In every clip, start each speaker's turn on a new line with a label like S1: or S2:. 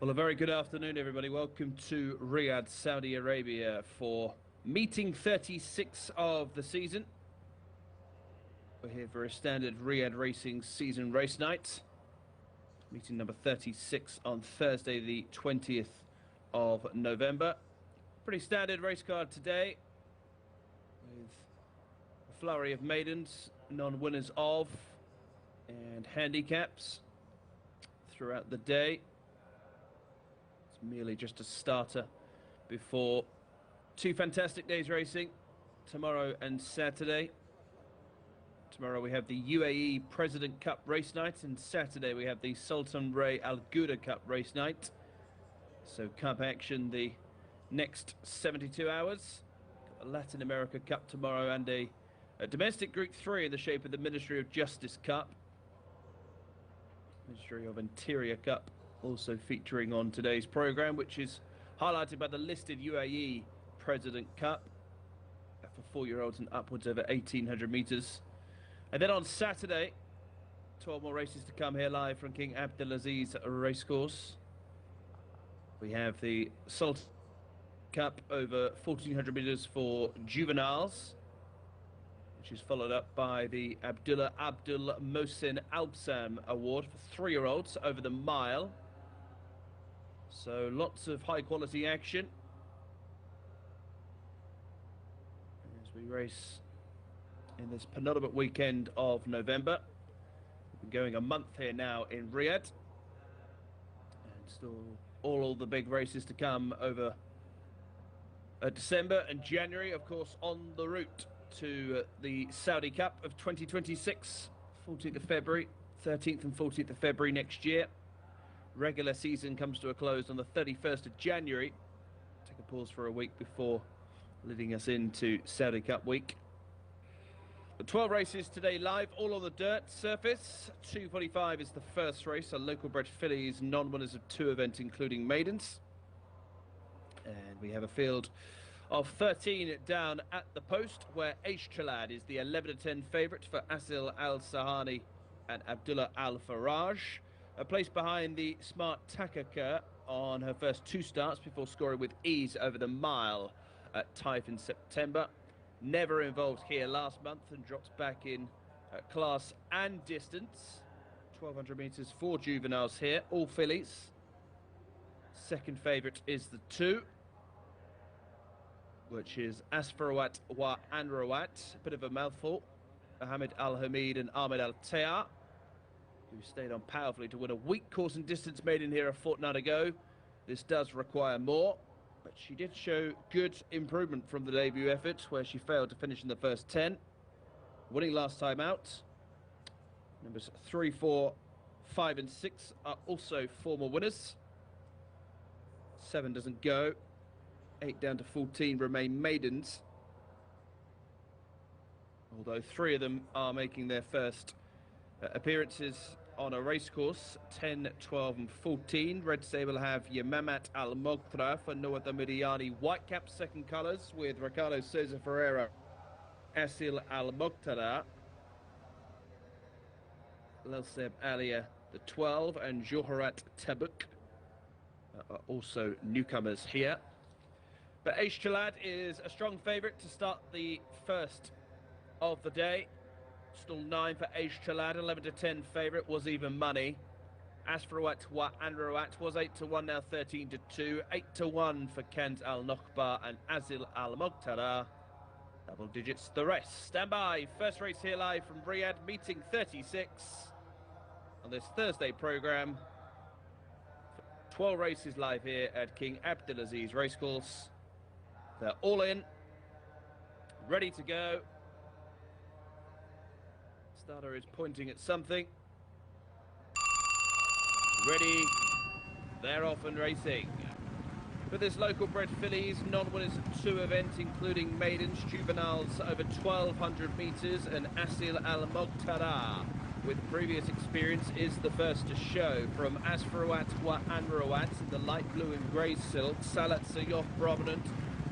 S1: Well, a very good afternoon, everybody. Welcome to Riyadh, Saudi Arabia for meeting 36 of the season. We're here for a standard Riyadh Racing season race night. Meeting number 36 on Thursday, the 20th of November. Pretty standard race card today, with a flurry of maidens, non-winners of, and handicaps throughout the day. Merely just a starter before two fantastic days racing, tomorrow and Saturday. Tomorrow we have the UAE President Cup race night, and Saturday we have the Sultan Ray Al Ghouda Cup race night. So cup action the next 72 hours. Got a Latin America Cup tomorrow and a domestic Group 3 in the shape of the Ministry of Justice Cup. Ministry of Interior Cup also featuring on today's programme, which is highlighted by the listed UAE President Cup for 4-year-olds and upwards over 1,800 metres. And then on Saturday, 12 more races to come here live from King Abdulaziz Racecourse. We have the Sultan Cup over 1,400 metres for juveniles, which is followed up by the Abdullah Abdul Mohsin Albsam Award for 3-year-olds over the mile. So lots of high quality action as we race in this penultimate weekend of November. We've been going a month here now in Riyadh, and still all the big races to come over December and January, of course, on the route to the Saudi Cup of 2026, 14th of February, 13th and 14th of February next year. Regular season comes to a close on the 31st of January. Take a pause for a week before leading us into Saudi Cup week. The 12 races today live, all on the dirt surface. 2:45 is the first race, a local bred fillies, non-winners of 2 events including maidens. And we have a field of 13 down at the post, where Jcsa is the 11-10 favourite for Asil Al Sahani and Abdullah Al Faraj. A place behind the smart Takaka on her first 2 starts before scoring with ease over the mile at Taif in September. Never involved here last month and drops back in class and distance. 1,200 metres for juveniles here, all fillies. Second favourite is the 2, which is Asfarawat wa Anrawat. A bit of a mouthful. Ahmed Al Hamid and Ahmed Al Tayar, who stayed on powerfully to win a weak course and distance maiden here a fortnight ago. This does require more, but she did show good improvement from the debut effort, where she failed to finish in the first 10. Winning last time out. Numbers 3, 4, 5 and 6 are also former winners. 7 doesn't go. 8 down to 14 remain maidens, although 3 of them are making their first appearances on a racecourse. 10, 12 and 14. Red Sable have Yamamat Al Moghtra for Noah Miriani Whitecap, second colours, with Ricardo Souza Ferreira, Asil Al Moghtra, Lelseb Alia the 12 and Joharat Tabuk are also newcomers here. But Jcsa is a strong favourite to start the first of the day. Still 9 for Jcsa, 11-10 favourite, was even money. Asfarawat wa Anrawat was 8-1, now 13-2. 8-1 for Kant Al Nokhba and Asil Al Moghtra. Double digits the rest. Stand by, first race here live from Riyadh, meeting 36 on this Thursday programme. 12 races live here at King Abdulaziz Racecourse. They're all in, ready to go. Starter is pointing at something. Ready, they're off and racing. For this local bred fillies, non-winners of 2 events including maidens, juveniles over 1,200 metres, and Asil Al Moghtra, with previous experience, is the first to show. From Asfarawat wa Anrawat in the light blue and grey silk, Salat Sayof prominent,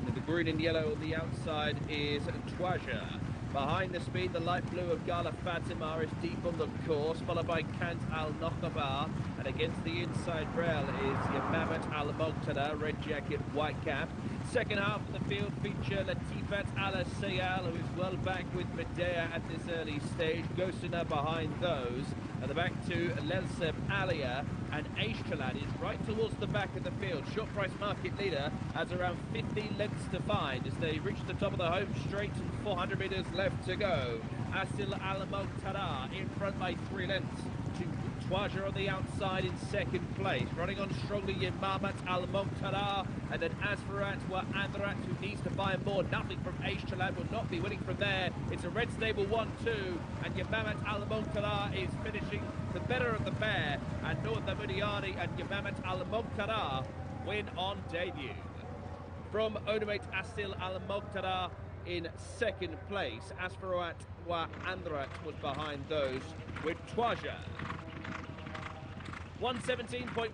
S1: and the green and yellow on the outside is Twaja. Behind the speed, the light blue of Gala Fatima is deep on the course, followed by Kant Al Noqaba, and against the inside rail is Yamamat Al Muqtada, red jacket, white cap. Second half of the field feature Latifat Al Sayal, who is well back with Medea at this early stage. Ghostina behind those. At the back to Lelseb Alia, and Aishtalad is right towards the back of the field. Short price market leader has around 50 lengths to find as they reach the top of the home straight and 400 metres left to go. Asil Al Muqtada in front by 3 lengths. Twaja on the outside in second place. Running on strongly Yamamat Al Muqtada, and then Asfarat wa Andrat, who needs to buy more. Nothing from Aishtalad, will not be winning from there. It's a red stable 1-2, and Yamamat Al Muqtada is finishing the better of the pair, and North Amudiani and Yamamat Al Muqtada win on debut. From Onomate Asil Al Muqtada in second place. Asfarat wa Andrat was behind those with Twaja. 117 point,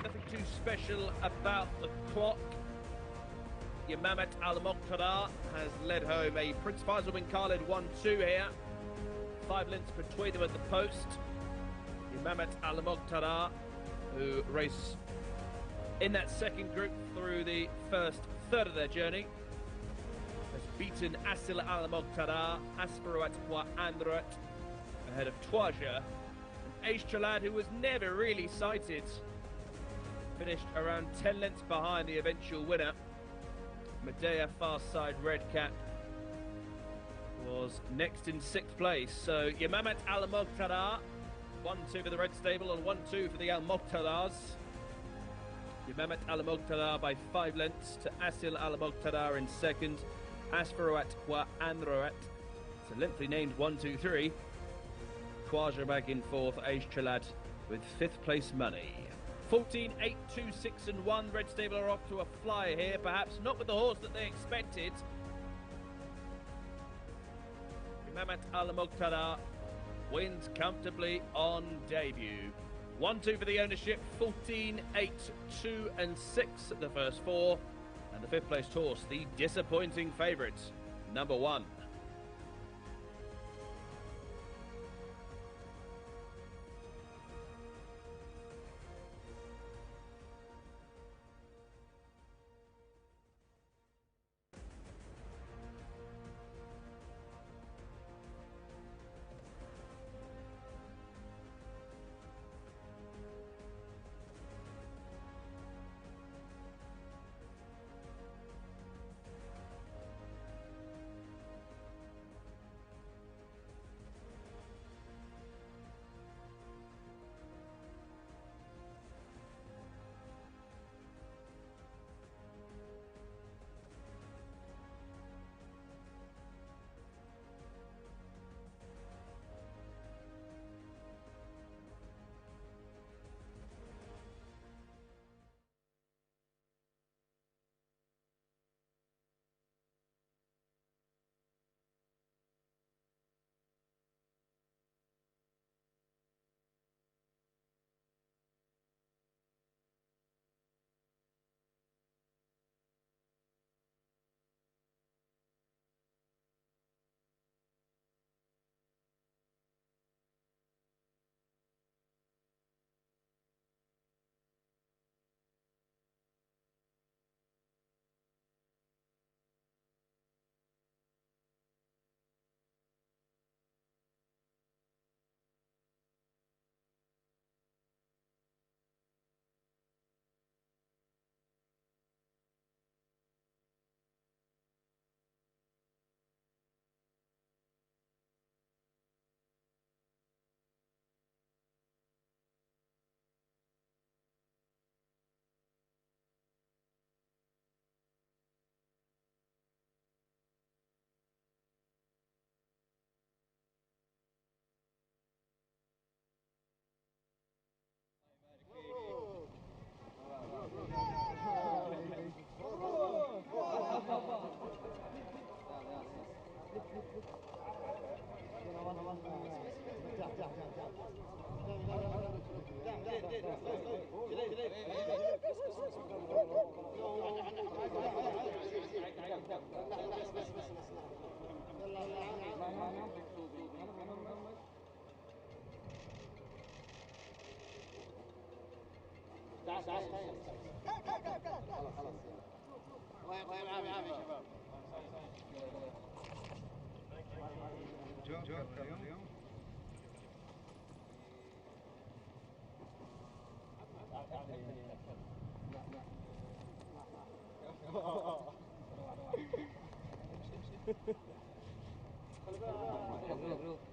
S1: nothing too special about the clock. Yamamat Al Muqtada has led home a Prince Faisal bin Khalid 1-2 here. 5 lengths between them at the post. Yamamat Al Muqtada, who race in that second group through the first third of their journey, has beaten Asil Al Muqtada, Asfarat wa Andrat ahead of Twaja. Aishtalad, who was never really sighted, finished around 10 lengths behind the eventual winner. Medea, far side red cap, was next in 6th place. So Yamamat Al Muqtada, 1-2 for the red stable and 1-2 for the Al Muqtadas. Yamamat Al Muqtada by 5 lengths to Asil Al Muqtada in second. Asfarat wa Andrat, so lengthily named 1-2-3. Twaja back in 4th, Aishtalad with 5th place money. 14, 8, 2, 6 and 1. Red Stable are off to a flyer here, perhaps not with the horse that they expected. Yamamat Al Muqtada wins comfortably on debut. 1-2 for the ownership, 14, 8, 2 and 6 at the first 4. And the 5th placed horse, the disappointing favourite, number 1.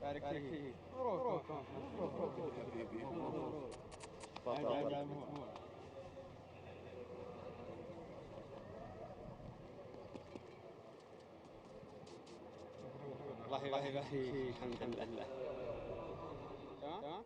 S2: بارك فيك. مبروك الله يبارك فيك. الحمد لله. تمام.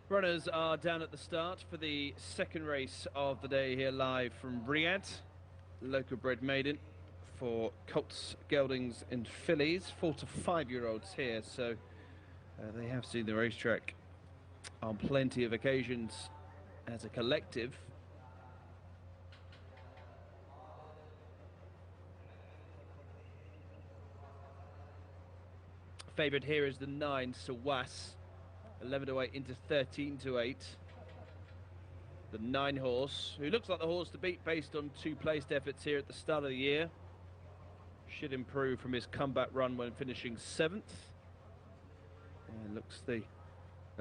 S1: Runners are down at the start for the second race of the day here live from Riyadh. Local bred maiden for colts, geldings and fillies, 4 to 5 year olds here, so they have seen the racetrack on plenty of occasions as a collective. Favourite here is the 9, Sawas. 11 to 8 into 13 to 8. The 9 horse, who looks like the horse to beat based on 2 placed efforts here at the start of the year. Should improve from his comeback run when finishing 7th. And looks the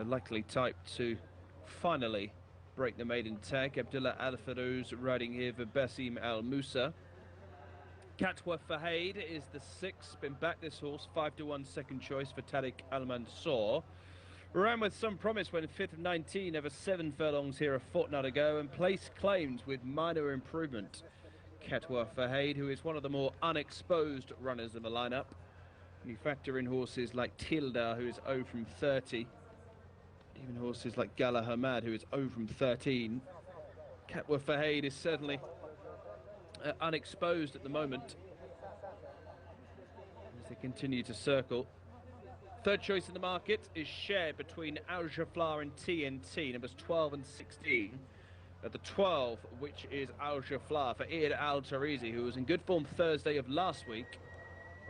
S1: likely type to finally break the maiden tag. Abdullah Al Farouz riding here for Basim Al Musa. Katwa Fahad is the 6, been back this horse, 5 to 1 second choice for Tariq Al Mansour. Ran with some promise when 5th of 19 over 7 furlongs here a fortnight ago and placed claims with minor improvement. Katwa Fahad, who is one of the more unexposed runners in the lineup. You factor in horses like Tilda, who is 0 from 30. Even horses like Gala Hamad, who is 0 from 13. Katwa Fahad is certainly unexposed at the moment as they continue to circle. Third choice in the market is shared between Al Jaflar and TNT, numbers 12 and 16. At the 12, which is Al Jaflar for Eid Al Tarizi, who was in good form Thursday of last week.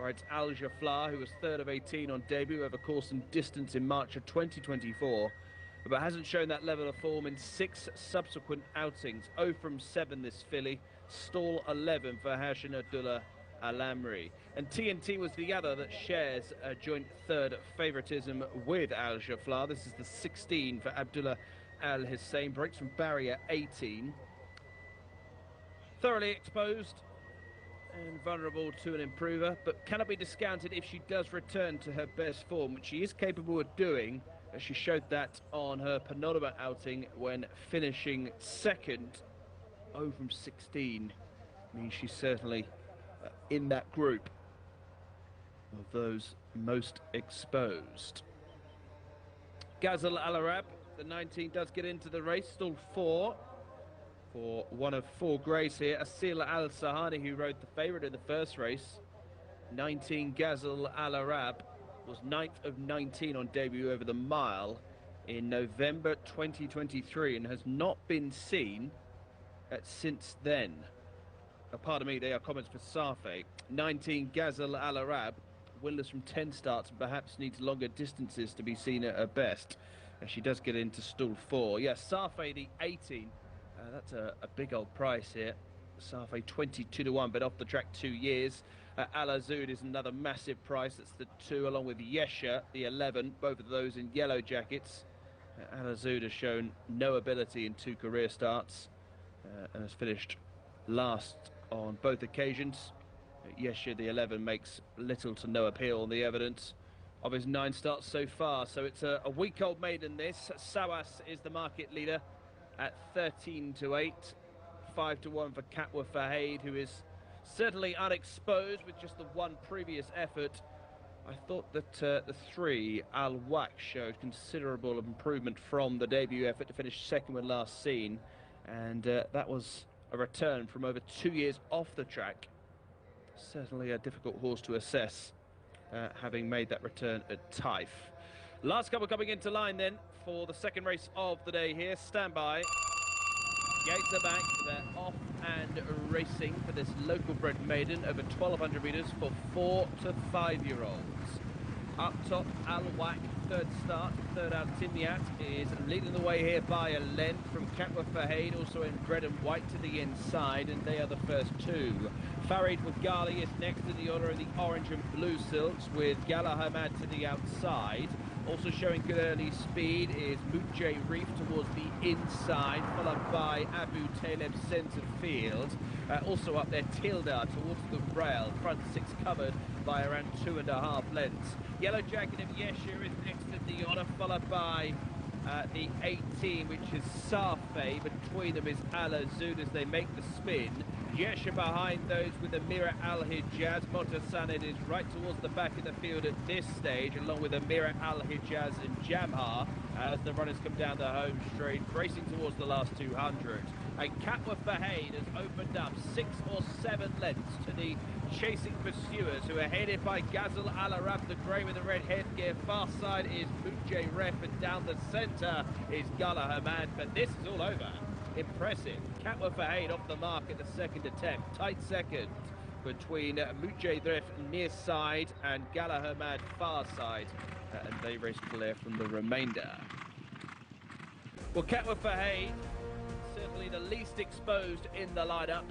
S1: Rides Al Jaflar, who was 3rd of 18 on debut over course and distance in March of 2024, but hasn't shown that level of form in 6 subsequent outings. 0 from 7 this filly, stall 11 for Hashan Abdullah Al-Amri. And TNT was the other that shares a joint 3rd favouritism with Al Jaflar. This is the 16 for Abdullah Al Hussein, breaks from barrier 18. Thoroughly exposed and vulnerable to an improver, but cannot be discounted if she does return to her best form, which she is capable of doing, as she showed that on her penultimate outing when finishing 2nd, 0 from 16. Means she's certainly in that group of those most exposed. Ghazal Al Arab, the 19, does get into the race, stall 4 for one of 4 greys here. Asil Al Sahani, who rode the favourite in the first race. 19 Ghazal Al Arab was 9th of 19 on debut over the mile in November 2023 and has not been seen since then. Pardon me, they are comments for Safi. 19 Ghazal Al Arab, winless from 10 starts, and perhaps needs longer distances to be seen at her best. And she does get into stall 4. Yes, Safi, the 18. That's a big old price here. Safi 22 to 1, but off the track 2 years. Al Azud is another massive price. That's the 2, along with Jcsa, the 11. Both of those in yellow jackets. Al Azud has shown no ability in 2 career starts and has finished last on both occasions. Jcsa, the 11, makes little to no appeal on the evidence of his 9 starts so far. So it's a week-old maiden, this. Sawas is the market leader at 13 to 8. 5 to 1 for Katwa Fahad, who is certainly unexposed with just the 1 previous effort. I thought that the 3, Al Waq, showed considerable improvement from the debut effort to finish 2nd when last seen. And that was a return from over 2 years off the track. Certainly a difficult horse to assess, having made that return at Taif. Last couple coming into line then for the second race of the day here. Stand by. Gates are back. They're off and racing for this local bred maiden over 1,200 metres for 4 to 5 year olds. Up top, Al Waq, 3rd start. 3rd out, Timyat is leading the way here by a length from Katwa Fahad, also in red and white to the inside, and they are the first 2. Farid Wagali is next in the order of the orange and blue silks, with Gala Hamad to the outside. Also showing good early speed is Mujay Reef towards the inside, followed by Abu Taleb centre field. Also up there, Tilda towards the rail, front 6 covered by around 2.5 lengths. Yellow jacket of Jcsa is next in the order, followed by the 18, which is Safi. Between them is Al Azud as they make the spin. Jcsa behind those with Amira Al-Hijaz. Motasanid is right towards the back of the field at this stage, along with Amira Al-Hijaz and Jamhar, as the runners come down the home straight, racing towards the last 200. And Katwa Fahad has opened up 6 or 7 lengths to the chasing pursuers, who are headed by Ghazal Al Arab, the grey with the red headgear. Far side is Mujay Ref, and down the centre is Gala Hamad. But this is all over. Impressive. Katwa Fahad off the mark at the second attempt. Tight second between Mujay Ref near side and Gala Hamad far side. And they race clear from the remainder. Well, Katwa Fahad, certainly the least exposed in the lineup,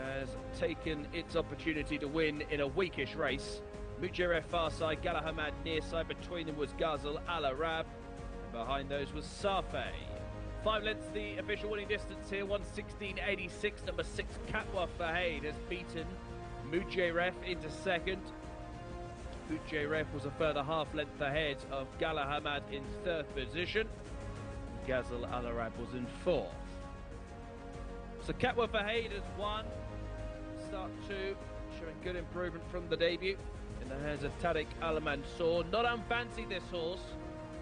S1: has taken its opportunity to win in a weakish race. Mujay far side, Gala Hamad near side. Between them was Ghazal Al Arab, and behind those was Safei. 5 lengths the official winning distance here, 1:16.86. Number 6 Katwa Fahad has beaten Mujay Ref into second. Mujay Ref was a further half length ahead of Gala Hamad in 3rd position. Ghazal Al Arab was in 4th. So Katwa Fahad has won. Start 2, showing good improvement from the debut. In the hands of Tariq Al Mansour. Not unfancy, this horse.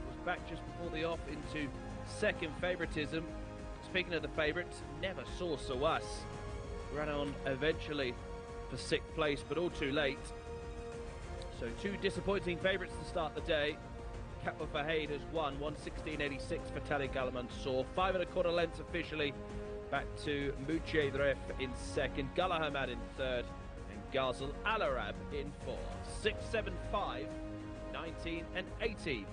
S1: Was back just before the off into second favouritism. Speaking of the favourites, Never Saw Sawas ran on eventually for 6th place, but all too late. So 2 disappointing favourites to start the day. Katwa Fahad has won, 1:16.86 for Tariq Al Mansour. 5 1/4 lengths officially back to Mujay Ref in 2nd, Gala Hamad in 3rd, and Ghazal Al Arab in 4th. 6, 7, 5, 19 and 18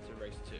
S1: to race 2.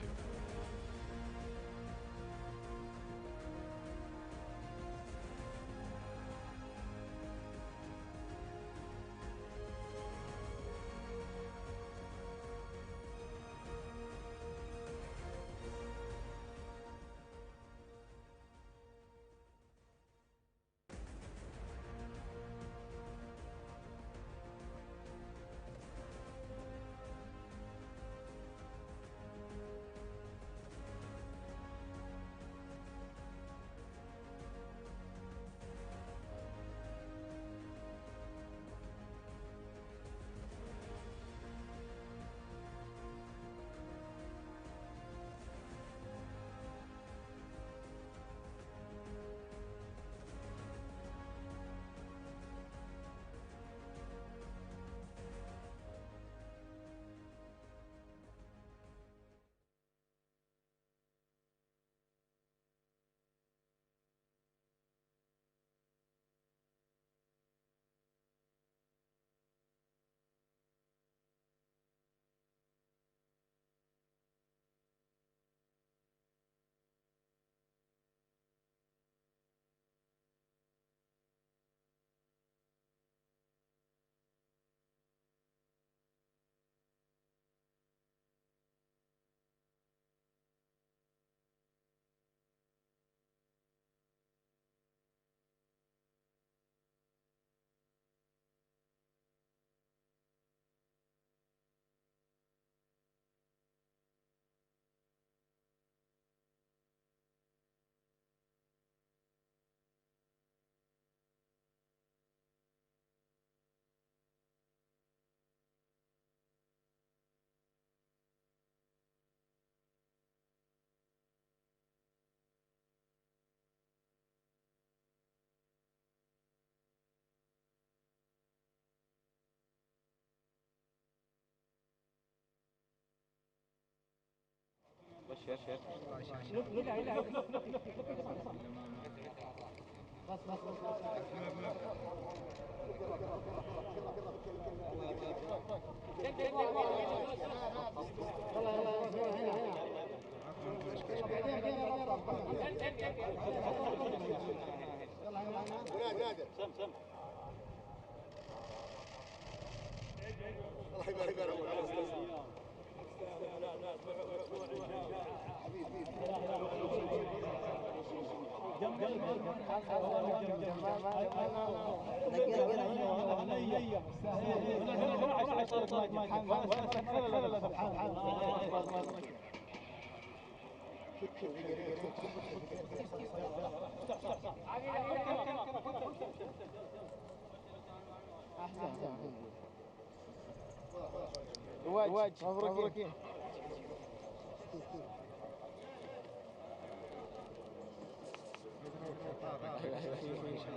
S2: الواجب مبروكين.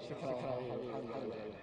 S2: شكرا حبيبي.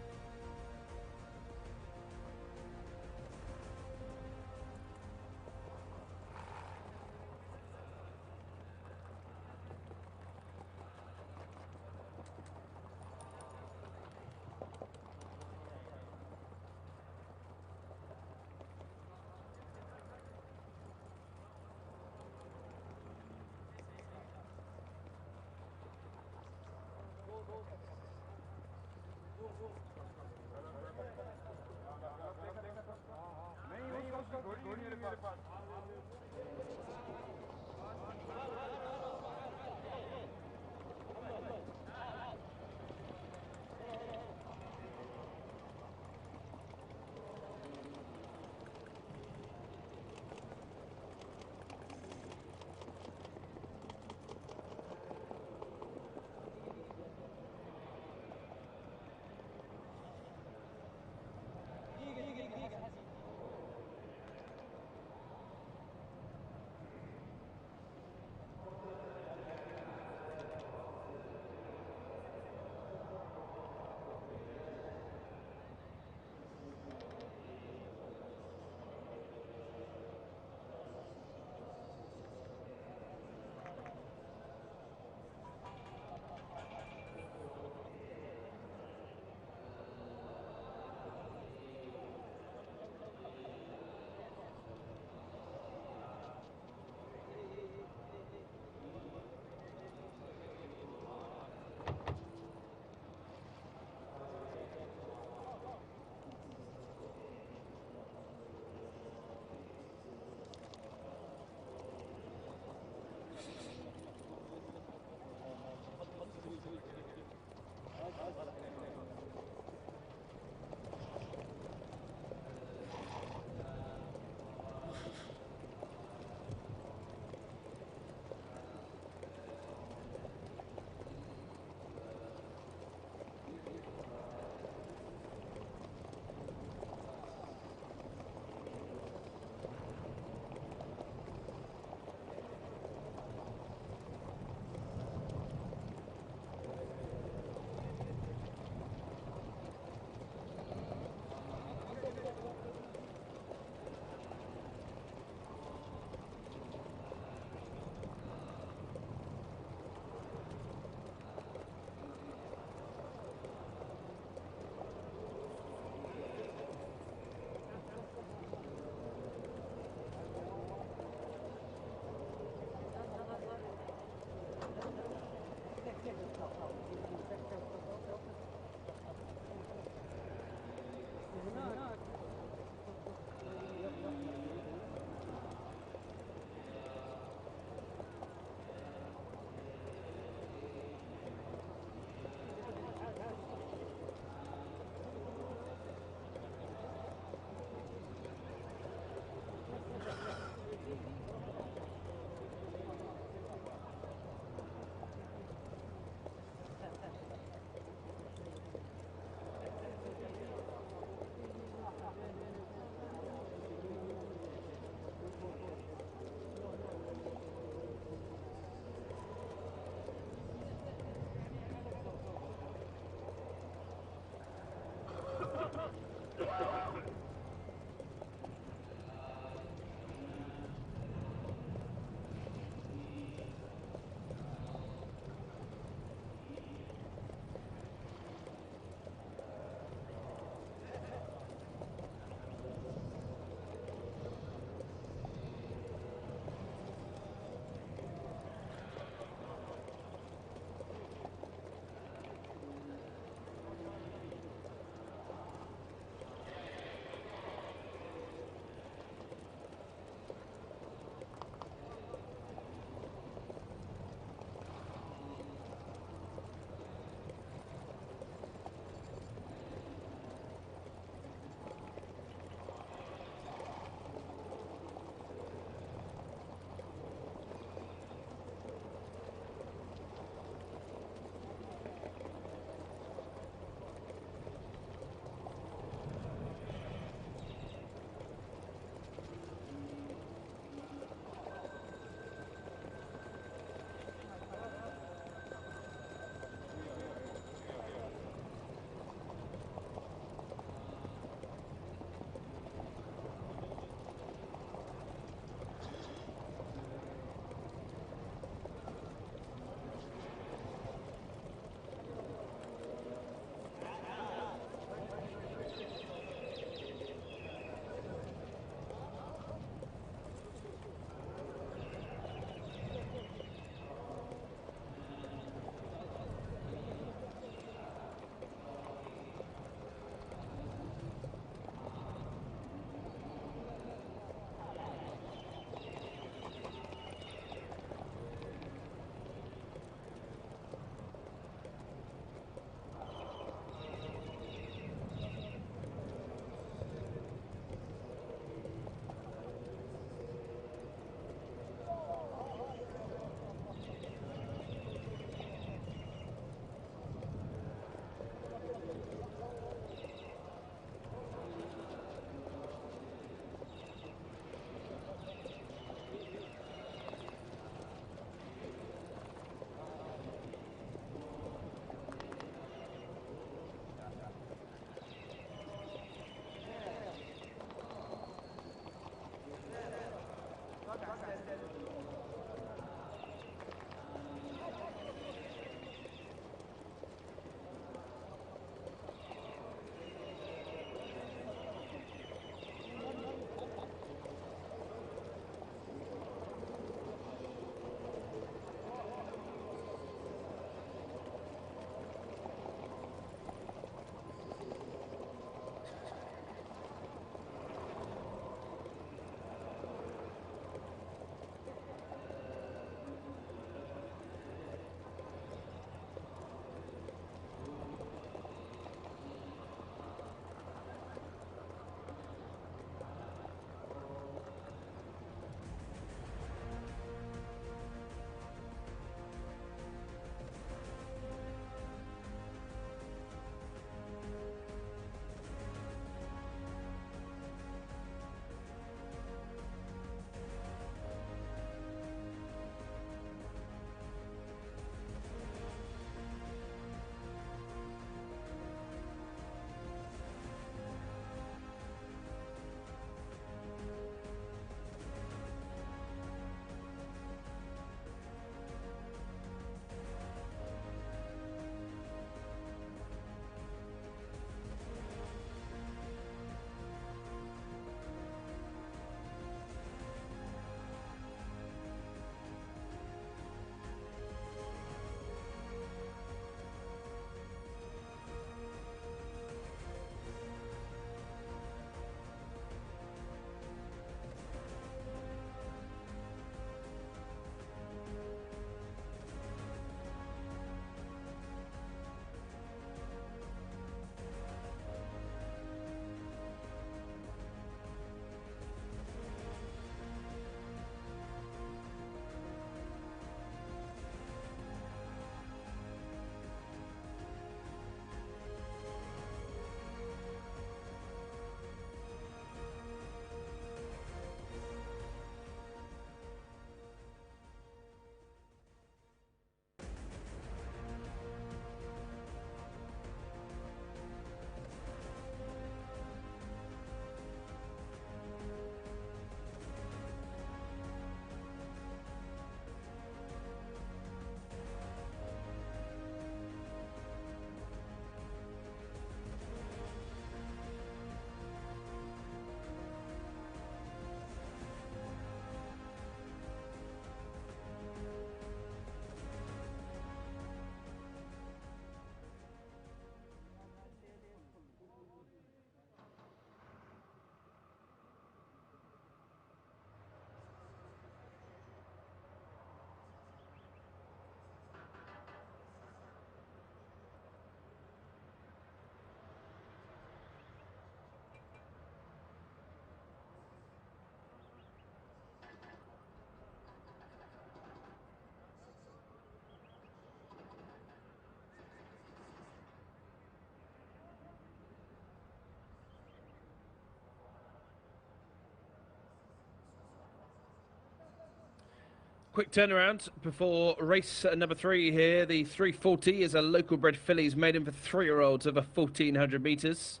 S1: Quick turnaround before race number 3 here. The 340 is a local bred fillies maiden for 3-year-olds over 1,400 metres.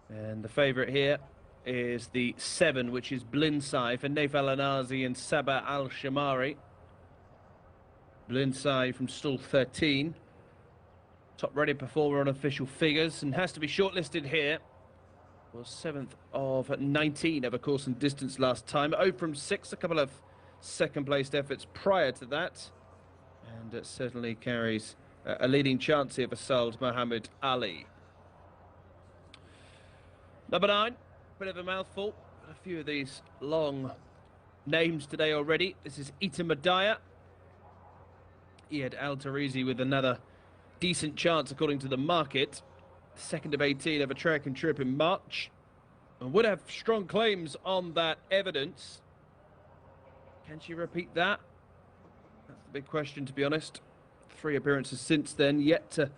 S1: And the favourite here is the 7, which is Blinsai for Naif Al-Anazi and Sabah Al-Shamari. Blinsai from stall 13. Top rated performer on official figures and has to be shortlisted here. Was 7th of 19 over course and distance last time. 0 from 6, a couple of second placed efforts prior to that. And it certainly carries a leading chance here for Sald Muhammad Ali. Number 9, bit of a mouthful. A few of these long names today already. This is Ita Madaya. He had Al Tarizi with another decent chance according to the market. 2nd of 18 of a track and trip in March. And would have strong claims on that evidence. Can she repeat that? That's the big question, to be honest. 3 appearances since then, yet to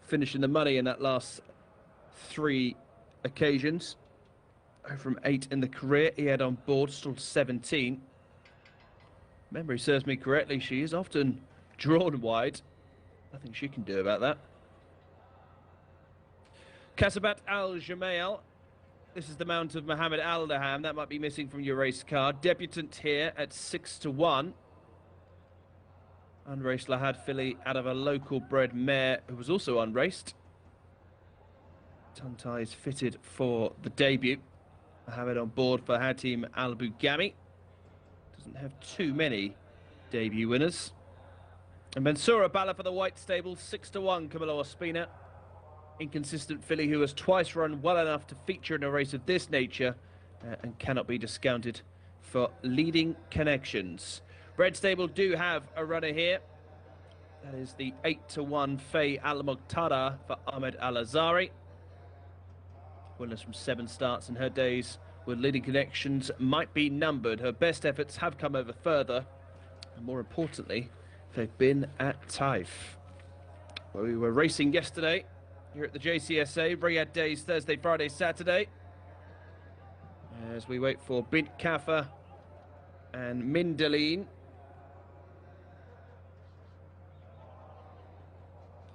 S1: finish in the money in that last 3 occasions. 0 from 8 in the career. He had on board, still 17. Memory serves me correctly, she is often drawn wide. Nothing she can do about that. Kasabat Al-Jamail. This is the mount of Mohammed Al-Daham. That might be missing from your race card. Debutant here at 6-1. Unraced Lahad filly out of a local bred mare who was also unraced. Tongue ties fitted for the debut. Mohammed on board for Hatim Al-Bugami. Doesn't have too many debut winners. And Mansoura Bala for the White Stable, 6-1, Camilo Ospina. Inconsistent filly who has twice run well enough to feature in a race of this nature and cannot be discounted for leading connections. Bred Stable do have a runner here. That is the 8-1 Faye Al-Muqtada for Ahmed Al-Azari. Winners from 7 starts in her days with leading connections might be numbered. Her best efforts have come over further, and more importantly, they've been at Taif, where we were racing yesterday here at the Jcsa. Riyadh days Thursday, Friday, Saturday, as we wait for Bint Kafa and Mindaline.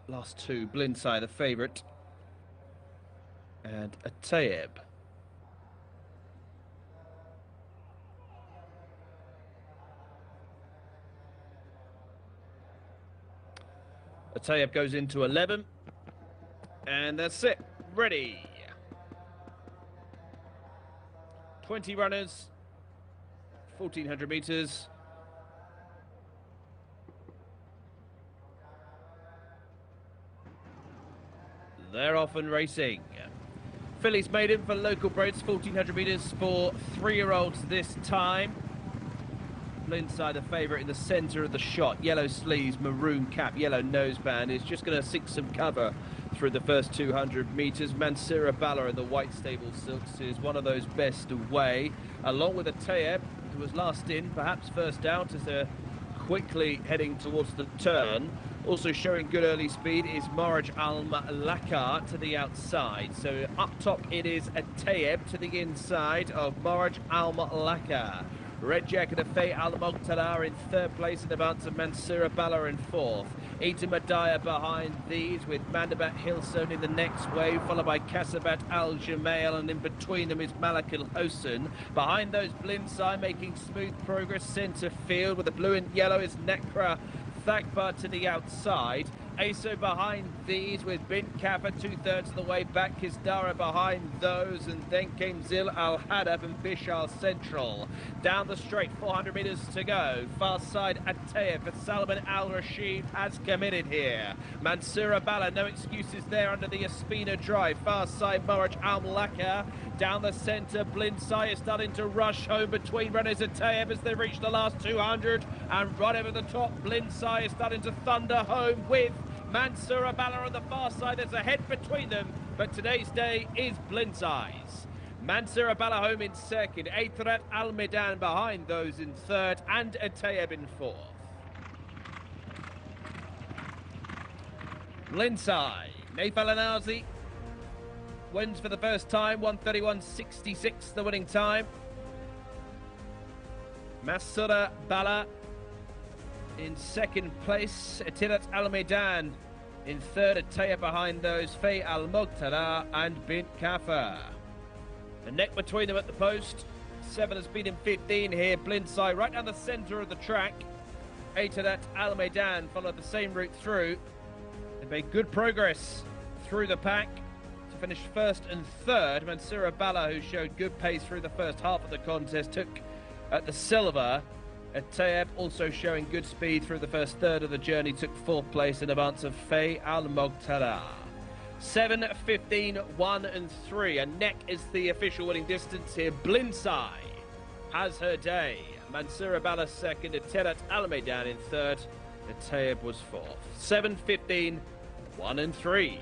S1: Last 2, Blinsai the favourite, and Atayeb. Atayeb goes into 11, and that's it. Ready. 20 runners, 1,400 metres. They're off and racing. Fillies maiden for local breds, 1,400 metres for 3-year-olds this time. Blinside, the favourite in the centre of the shot. Yellow sleeves, maroon cap, yellow noseband. Is just going to seek some cover through the first 200 metres. Mansoura Bala in the White Stable Silks is one of those best away, along with Atayeb, who was last in, perhaps first out as they're quickly heading towards the turn. Also showing good early speed is Maraj Al-Malaka to the outside. So up top it is Atayeb to the inside of Maraj Al-Malaka. Red Jacket of Faye Al-Muqtada in 3rd place in advance of Mansoura Bala in 4th. Ita Madaya behind these, with Mandabat Hilson in the next wave, followed by Kasabat Al-Jamail, and in between them is Malak Al-Hosen. Behind those, Blinsai making smooth progress centre field, with the blue and yellow is Nekra Thakbar to the outside. ASO behind these, with Bint Kafa 2/3 of the way back, Kisdara behind those, and then came Zil Al-Hadab and Bishal Central. Down the straight, 400 metres to go. Far side Atayeb, but Salman Al-Rashid has committed here. Mansoura Bala, no excuses there under the Ospina drive. Far side Maraj Al-Malaka. Down the centre, Blinsai is starting to rush home between runners. Atayeb as they reach the last 200, and right over the top, Blinsai is starting to thunder home with Mansoura Bala on the far side. There's a head between them, but today's day is Blinsai's. Mansoura Bala home in 2nd, Aithrat Al-Medan behind those in 3rd, and Atayeb in 4th. Blinsai, Naif Al-Anazi wins for the first time, 1:31.66 the winning time. Mansoura Bala In second place, Atilat Al Maidan. In third, Ataya behind those, Faye Al Muqtada and Bint Kafa. The neck between them at the post. 7 has been in 15 here. Blindside right down the centre of the track. Atilat Al Maidan followed the same route through. They made good progress through the pack to finish first and third. Mansoura Bala, who showed good pace through the first half of the contest, took at the silver. Atayeb also showing good speed through the first third of the journey, took fourth place in advance of Faye Al Muqtada. 7, 15, 1 and 3. A neck is the official winning distance here. Blindside has her day. Mansoura Bala second, Atilat Al Maidan in third. Atayeb was fourth. 7, 15, 1 and 3.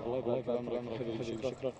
S3: الله يبارك بعمرك حبيبي، شكرا.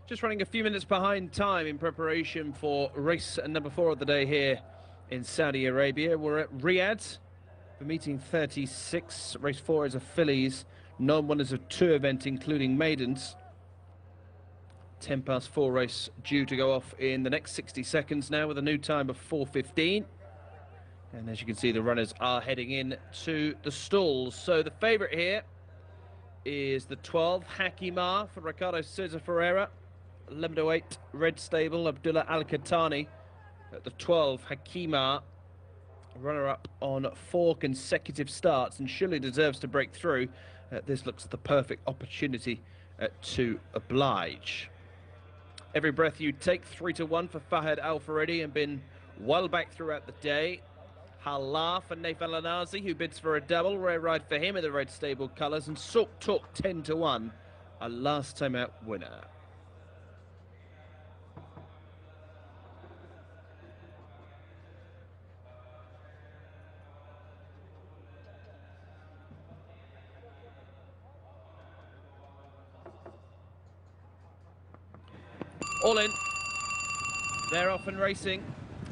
S1: Just running a few minutes behind time in preparation for race number 4 of the day here in Saudi Arabia. We're at Riyadh for meeting 36. Race 4 is a fillies, non-winners of 2 events, including maidens. 4:10 race due to go off in the next 60 seconds now with a new time of 4:15. And as you can see, the runners are heading in to the stalls. So the favourite here is the 12, Hakimah for Ricardo Souza Ferreira. 11:08, Red Stable, Abdullah Al-Khattani. At the 12, Hakimah, runner-up on 4 consecutive starts and surely deserves to break through. This looks the perfect opportunity to oblige. Every breath you take, 3-1 for Fahad Al-Faridi, and been well back throughout the day. Hallah for Naif Al-Anazi, who bids for a double. Rare ride for him in the Red Stable colours. And Sok Tok 10-1, a last time out winner. All in. They're off and racing.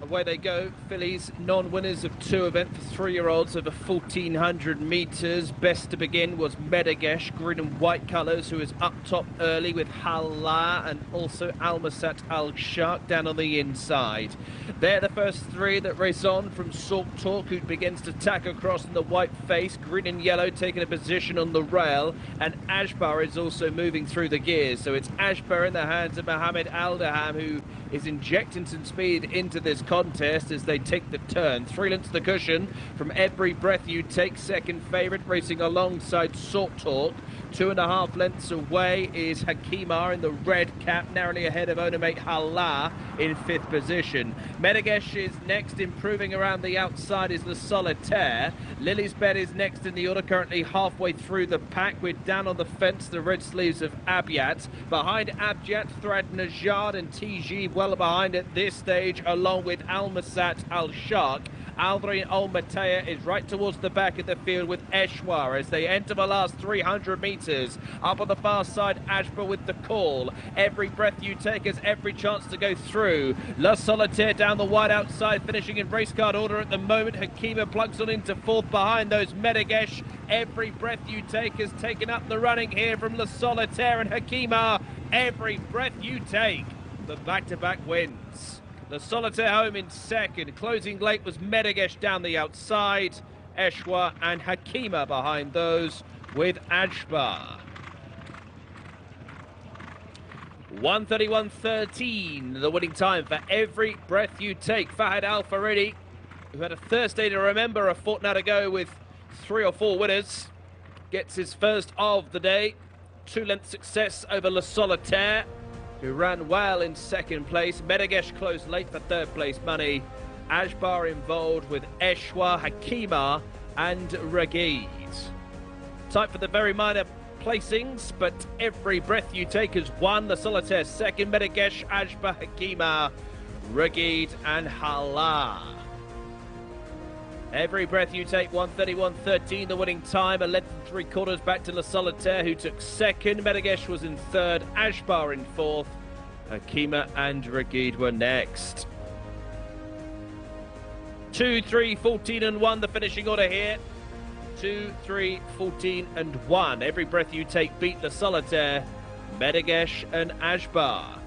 S1: Away they go. Fillies, non-winners of 2 events for 3-year-olds over 1,400 metres. Best to begin was Medagesh, green and white colours, who is up top early with Hallah and also Almasat Al-Sharq down on the inside. They're the first 3 that race on from Sok Tok, who begins to tack across in the white face. Green and yellow taking a position on the rail, and Ashbar is also moving through the gears. So it's Ashbar in the hands of Mohammed Al-Daham, who is injecting some speed into this contest as they take the turn. 3 lengths the cushion from Every Breath You Take, second favourite, racing alongside Sok Tok. 2.5 lengths away is Hakimah in the red cap, narrowly ahead of owner mate Hallah in 5th position. Medagesh is next, improving around the outside is Le Solitaire. Lily's Bed is next in the order, currently halfway through the pack. We're down on the fence, the red sleeves of Abyat. Behind Abyat, Thrad Najad and TG well behind at this stage, along with Almasat Al-Sharq. Aldrin Al-Mataya is right towards the back of the field with Eshwar as they enter the last 300 metres. Up on the far side, Ashba with the call. Every Breath You Take has every chance to go through. La Solitaire down the wide outside, finishing in race card order at the moment. Hakimah plugs on into 4th behind those. Medagesh, Every Breath You Take has taken up the running here from La Solitaire, and Hakimah, Every Breath You Take, the back-to-back wins. The Solitaire home in second. Closing late was Medagesh down the outside. Eshwa and Hakimah behind those with Ashbar. 1:31.13, the winning time for Every Breath You Take. Fahad Al-Faridi, who had a Thursday to remember a fortnight ago with 3 or 4 winners, gets his first of the day. 2-length success over Le Solitaire, who ran well in second place. Medagesh closed late for 3rd place money. Ashbar involved with Eshwa, Hakimah and Ragid. Type for the very minor placings, but Every Breath You Take has won. The Solitaire second, Medagesh, Ashbar, Hakimah, Ragid and Hallah. Every Breath You Take, 1:31.13, the winning time. A length and 3/4 back to Le Solitaire, who took second. Medagesh was in 3rd, Ashbar in 4th. Hakimah and Ragid were next. 2, 3, 14 and 1, the finishing order here. 2, 3, 14 and 1. Every Breath You Take beat Le Solitaire, Medagesh and Ashbar.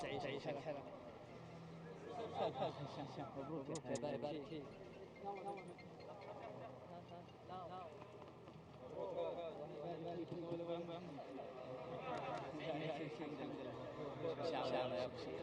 S2: تعيش حلال مبروك الله يبارك فيك ان شاء الله يا ابو شيخ.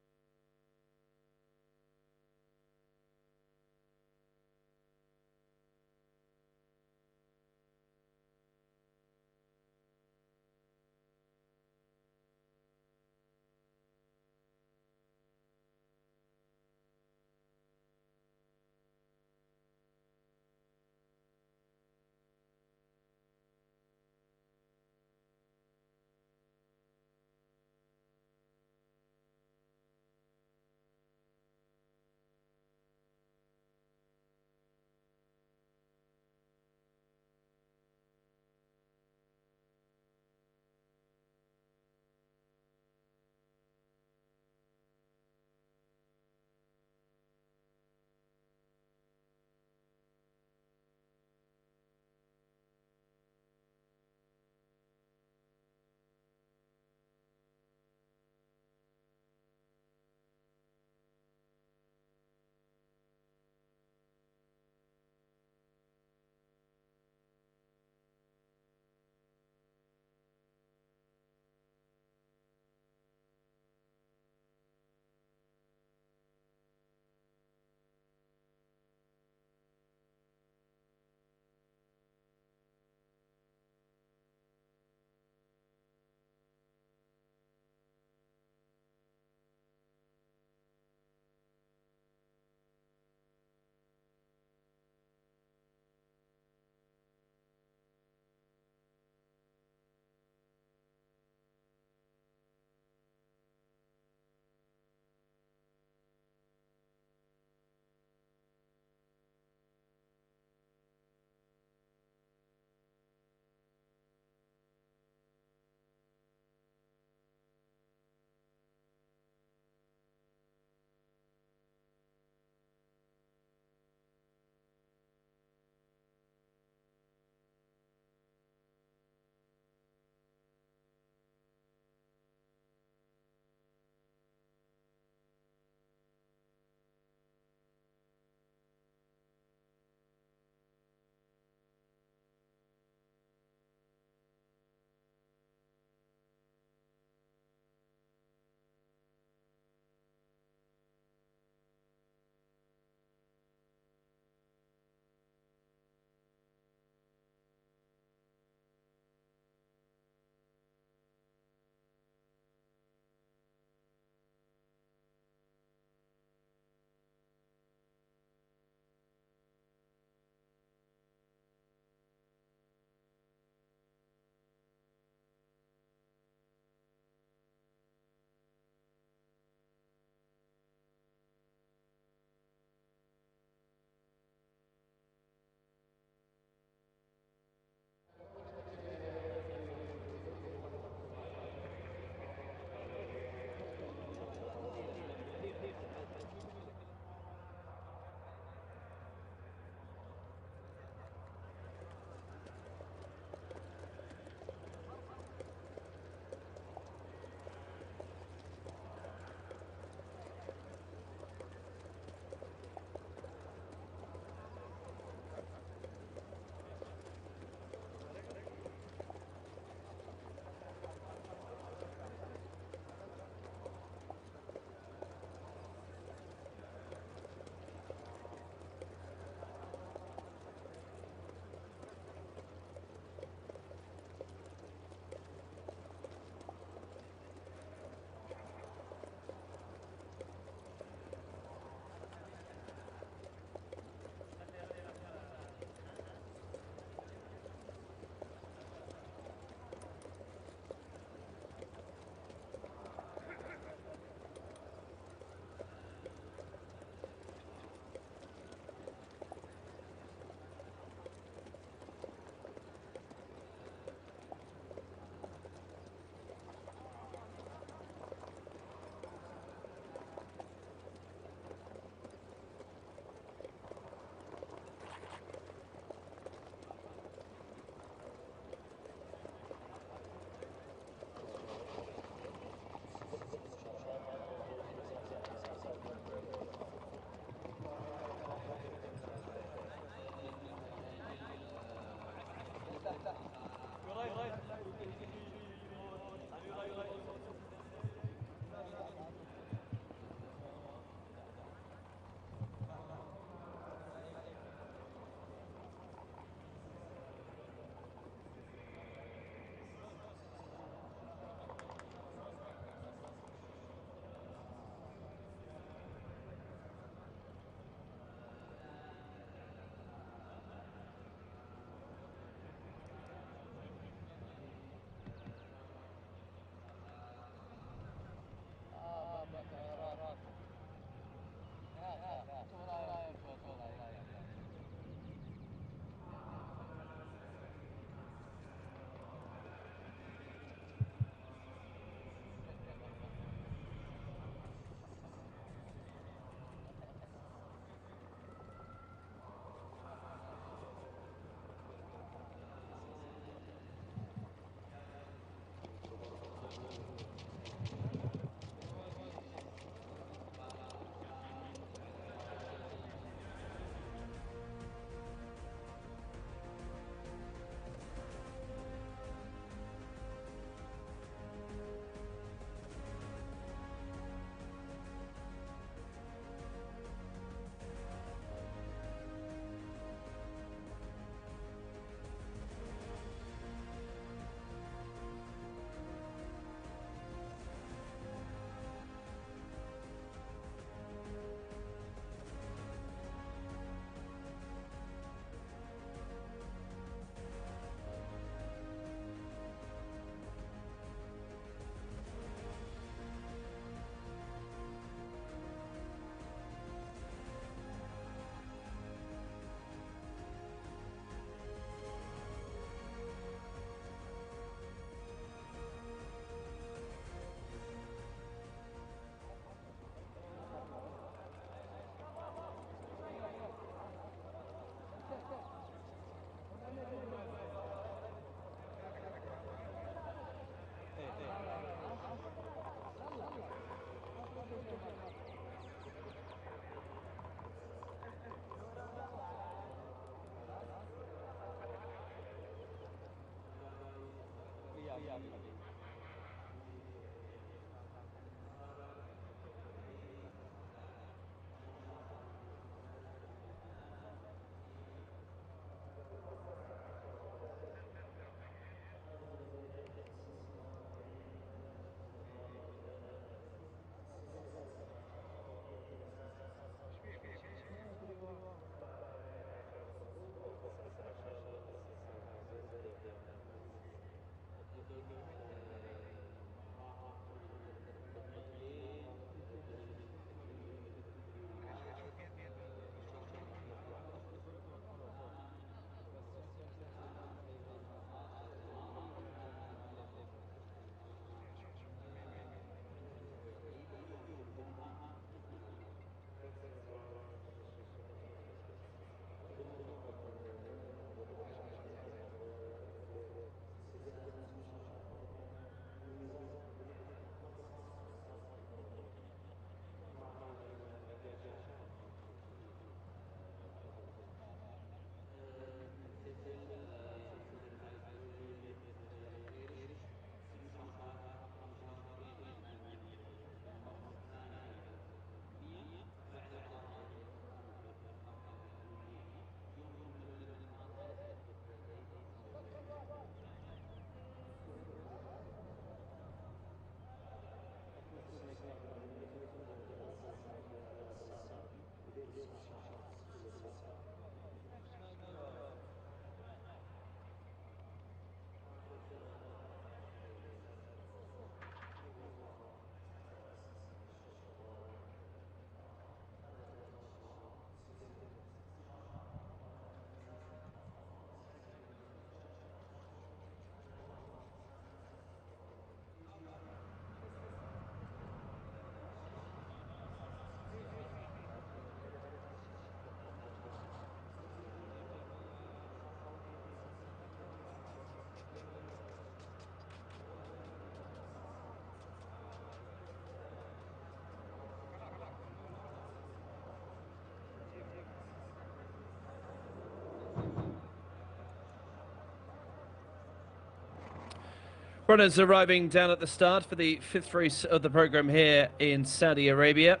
S1: Runners arriving down at the start for the 5th race of the programme here in Saudi Arabia.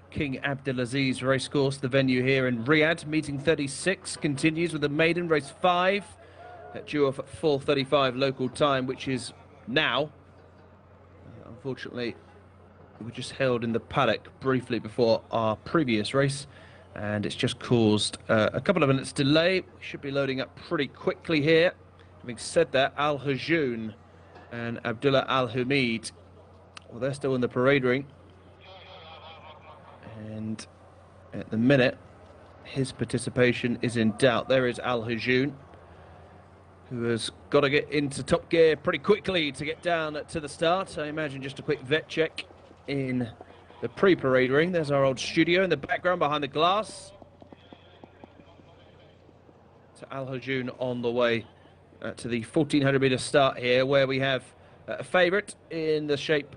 S1: King Abdulaziz Racecourse, the venue here in Riyadh. Meeting 36 continues with the maiden race 5, due off at 4:35 local time, which is now. Unfortunately, we were just held in the paddock briefly before our previous race, and it's just caused a couple of minutes delay. We should be loading up pretty quickly here. Having said that, Al Hajoun and Abdullah Al Hamid, well, they're still in the parade ring. And at the minute, his participation is in doubt. There is Al Hajoun, who has got to get into top gear pretty quickly to get down to the start. I imagine just a quick vet check in the pre-parade ring. There's our old studio in the background behind the glass. To Al Hajoun on the way to the 1400-metre start here, where we have a favourite in the shape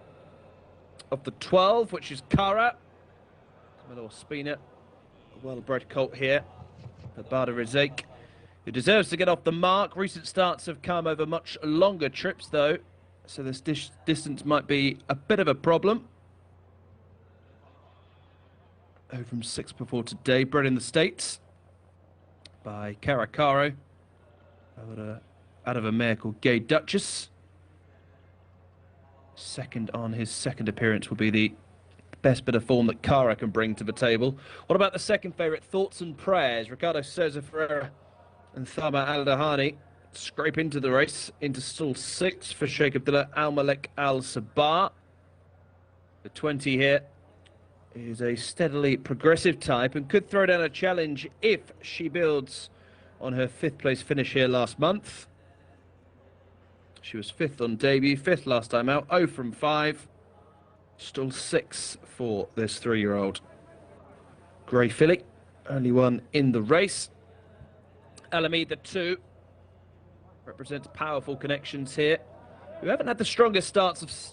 S1: of the 12, which is Kara. A little spinner, a well-bred colt here, Bada Rizek, who deserves to get off the mark. Recent starts have come over much longer trips, though, so this distance might be a bit of a problem. Over from 6 before today, bred in the States by Caracaro, out of a mare called Gay Duchess. Second on his second appearance will be the best bit of form that Cara can bring to the table. What about the second favourite, Thoughts and Prayers? Ricardo Souza Ferreira and Thama Al Dahani scrape into the race, into stall 6 for Sheikh Abdullah Al Malik Al Sabah. The 20 here is a steadily progressive type and could throw down a challenge if she builds on her 5th place finish here last month. She was 5th on debut, 5th last time out, 0 from 5. Stall 6 for this 3-year-old grey filly. Only one in the race. Alamid, the 2, represents powerful connections here, who haven't had the strongest starts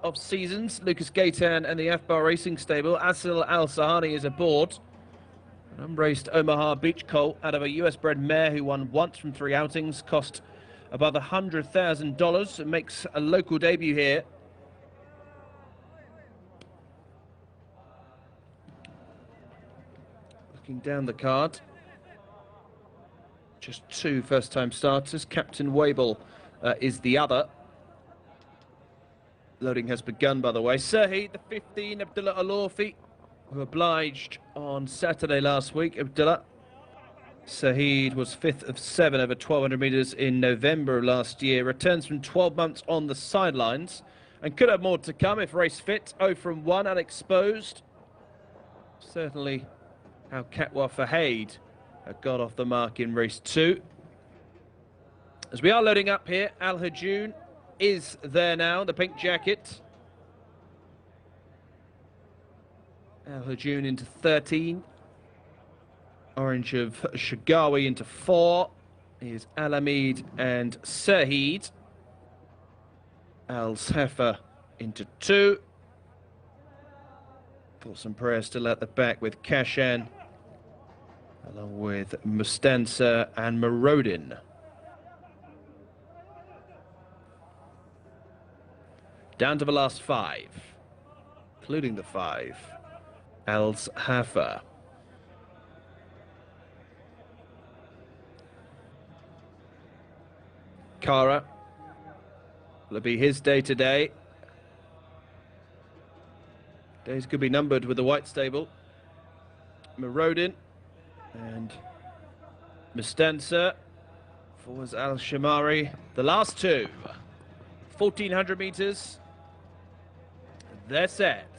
S1: of seasons. Lucas Gaitan and the Afbar Racing Stable. Asil Al Sahani is aboard. An unraced Omaha Beach colt out of a US-bred mare who won once from 3 outings, cost above $100,000, and makes a local debut here. Looking down the card, just 2 first-time starters. Captain Wable is the other. Loading has begun, by the way. Sahid, the 15, Abdullah Alorfi, who obliged on Saturday last week. Abdullah Sahid was 5th of 7 over 1,200 metres in November of last year. Returns from 12 months on the sidelines and could have more to come if race fit. 0 from 1, unexposed. Certainly how Katwa Fahad got off the mark in race 2. As we are loading up here, Al Hajoun is there now, the pink jacket. Al Hajoun into 13. Orange of Shagawi into 4. Here's Alamid and Sahid. Al Safa into 2. Thoughts and Prayers still at the back with Kashan, along with Mustansa and Marodin. Down to the last 5, including the 5. Al Hafa. Kara. Will it be his day today? Days could be numbered with the white stable. Marodin and Mustansa. Forwards Al Shamari. The last 2. 1,400 metres. They're set.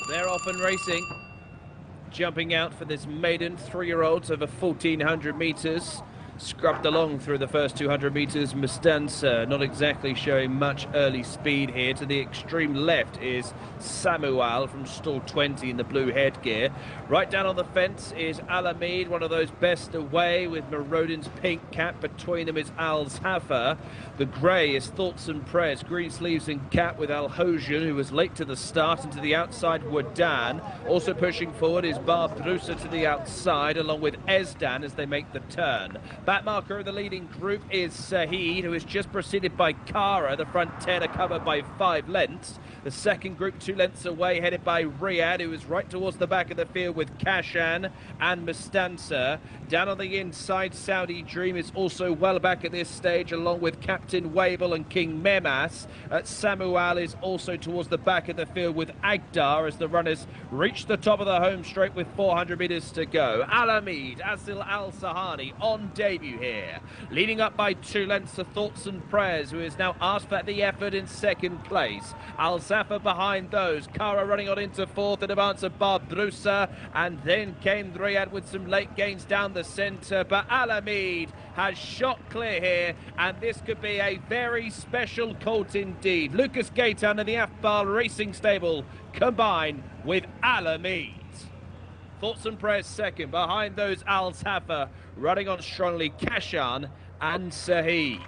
S1: They're off and racing. Jumping out for this maiden 3-year-olds over 1,400 metres. scrubbed along through the first 200 metres. Mustansa not exactly showing much early speed here. To the extreme left is Samuel from stall 20 in the blue headgear. Right down on the fence is Alamid, one of those best away, with Marodin's pink cap. Between them is Al Zafar. The grey is Thoughts and Prayers, green sleeves and cap, with Al Hojan, who was late to the start, and to the outside Wadan. Also pushing forward is Bar Brusa to the outside, along with Ezdan as they make the turn. Back marker of the leading group is Saeed, who is just preceded by Kara. The front 10 are covered by 5 lengths. The second group 2 lengths away, headed by Riyadh, who is right towards the back of the field with Kashan and Mustansa. Down on the inside, Saudi Dream is also well back at this stage, along with Captain Wabel and King Memas. Samuel is also towards the back of the field with Agdar as the runners reach the top of the home straight with 400 metres to go. Alamid, Asil Al-Sahani on debut here. Leading up by 2 lengths of Thoughts and Prayers, who is now asked for the effort in second place. Al-Zafar behind those. Kara running on into fourth in advance of Bar Brusa. And then came Riyadh with some late gains down the centre. But Alamid has shot clear here, and this could be a very special colt indeed. Lucas Gaitan and the Afbal Racing Stable combine with Alamid. Thoughts and Prayers second. Behind those, Al Zafar running on strongly, Kashan and Saeed.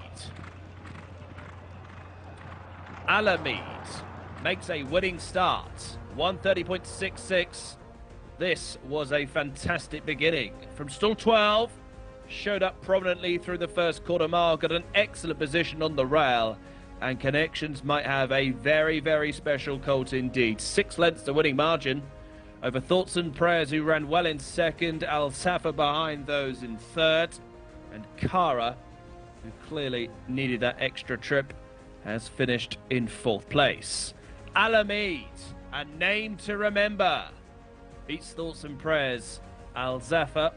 S1: Alamid makes a winning start, 130.66. This was a fantastic beginning. From stall 12, showed up prominently through the first quarter mile, got an excellent position on the rail, and Connections might have a very, very special colt indeed. 6 lengths the winning margin over Thoughts and Prayers, who ran well in second. Al Zafar behind those in third, and Kara, who clearly needed that extra trip, has finished in fourth place. Alamid, a name to remember, beats Thoughts and Prayers. Al Zafar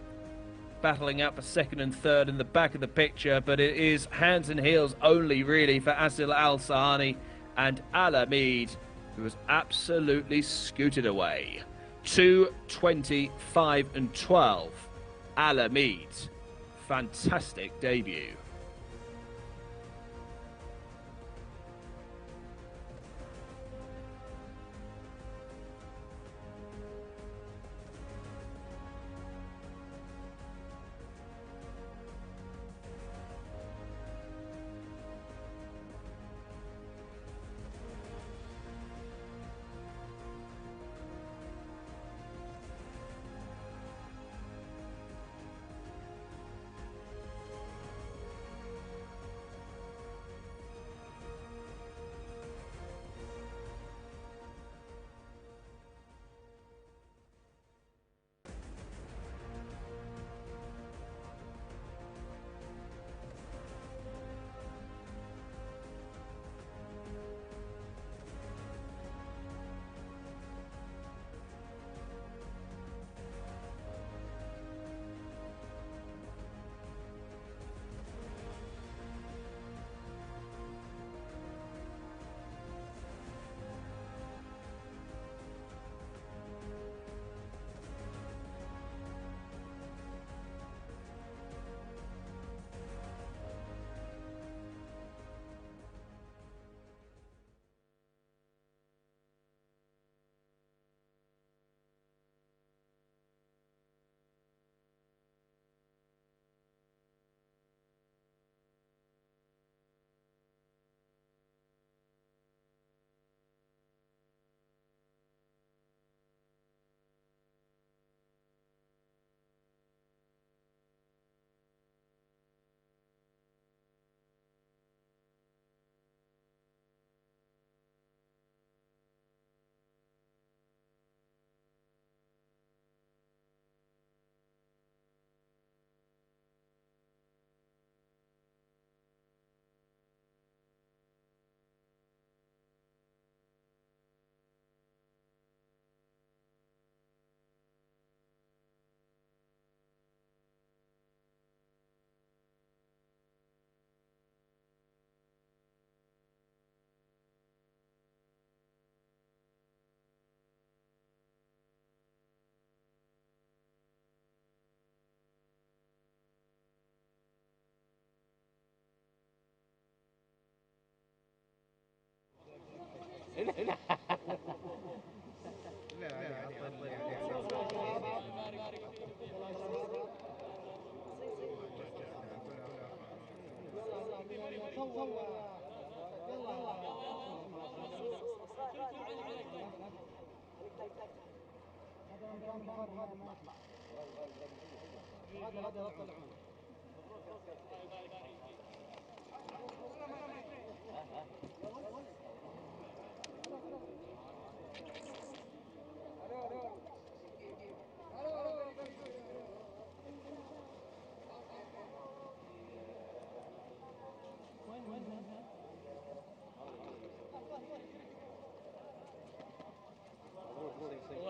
S1: battling out for second and third in the back of the picture, but it is hands and heels only really for Asil Al-Sahani and Alamid, who was absolutely scooted away. 2:20, 5 and 12. Alamid, fantastic debut.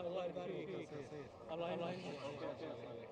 S2: الله يبارك فيك. الله يبارك فيك.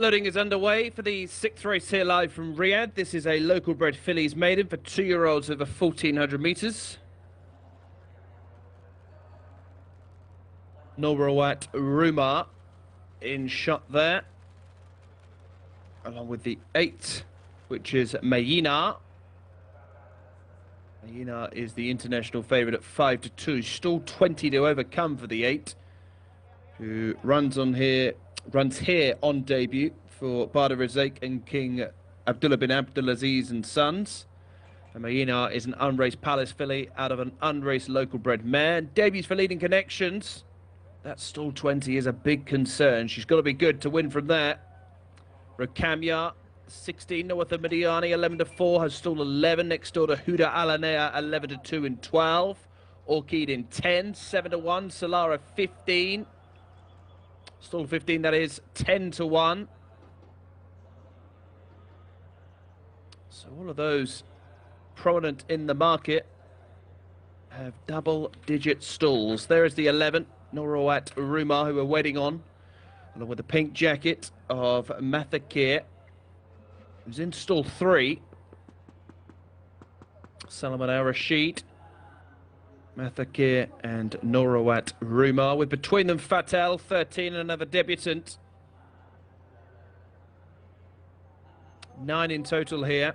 S1: Loading is underway for the 6th race here live from Riyadh. This is a local bred fillies maiden for 2-year-olds over 1,400 metres. Norawat Rumar in shot there, along with the 8, which is Mayina. Mayina is the international favourite at 5-2. Stall 20 to overcome for the 8, who runs here on debut for Badr Razaik and King Abdullah bin Abdulaziz and Sons. And Mayina is an unraced Palace filly out of an unraced local bred mare. Debuts for Leading Connections. That stall 20 is a big concern. She's got to be good to win from there. Rakamya, 16, North of Mediani, 11-4, has stall 11 next door to Huda Alanea, 11-2 in 12. Orchid in 10, 7-1, Solara 15. Stall 15, that is 10-1. So all of those prominent in the market have double-digit stalls. There is the 11, Norawat Rumar, who we're waiting on, along with the pink jacket of Mathakir, who's in stall 3. Salman al-Rashid, Mathakir and Norawat Rumar, with between them Fatel, 13, and another debutant. 9 in total here.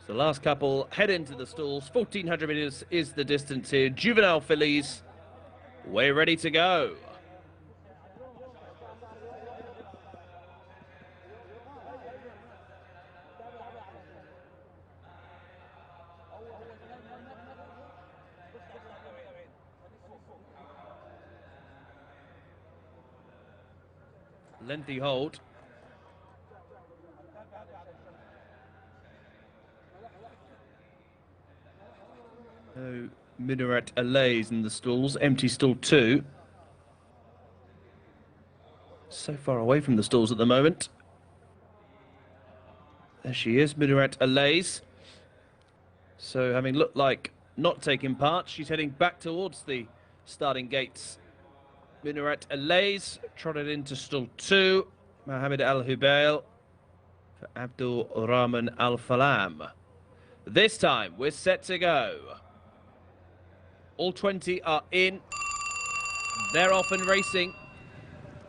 S1: The last couple head into the stalls. 1,400 metres is the distance here. Juvenile fillies, we're ready to go. Lengthy hold. No Minaret Allays in the stalls. Empty stall 2. So far away from the stalls at the moment. There she is, Minaret Allays. So having looked like not taking part, she's heading back towards the starting gates. Minaret Allays trotted into stall 2. Mohammed Al-Hubail for Abdul Rahman Al-Falam. This time we're set to go. All 20 are in. They're off and racing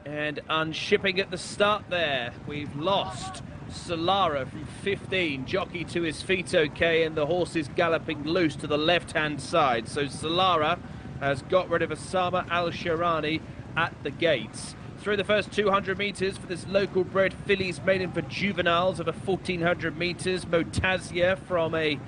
S1: and unshipping at the start there. We've lost Solara from 15. Jockey to his feet okay, and the horse is galloping loose to the left-hand side. So Solara has got rid of Osama Al-Sharani at the gates. Through the first 200 metres for this local bred fillies maiden for juveniles over 1,400 metres. Motazia from a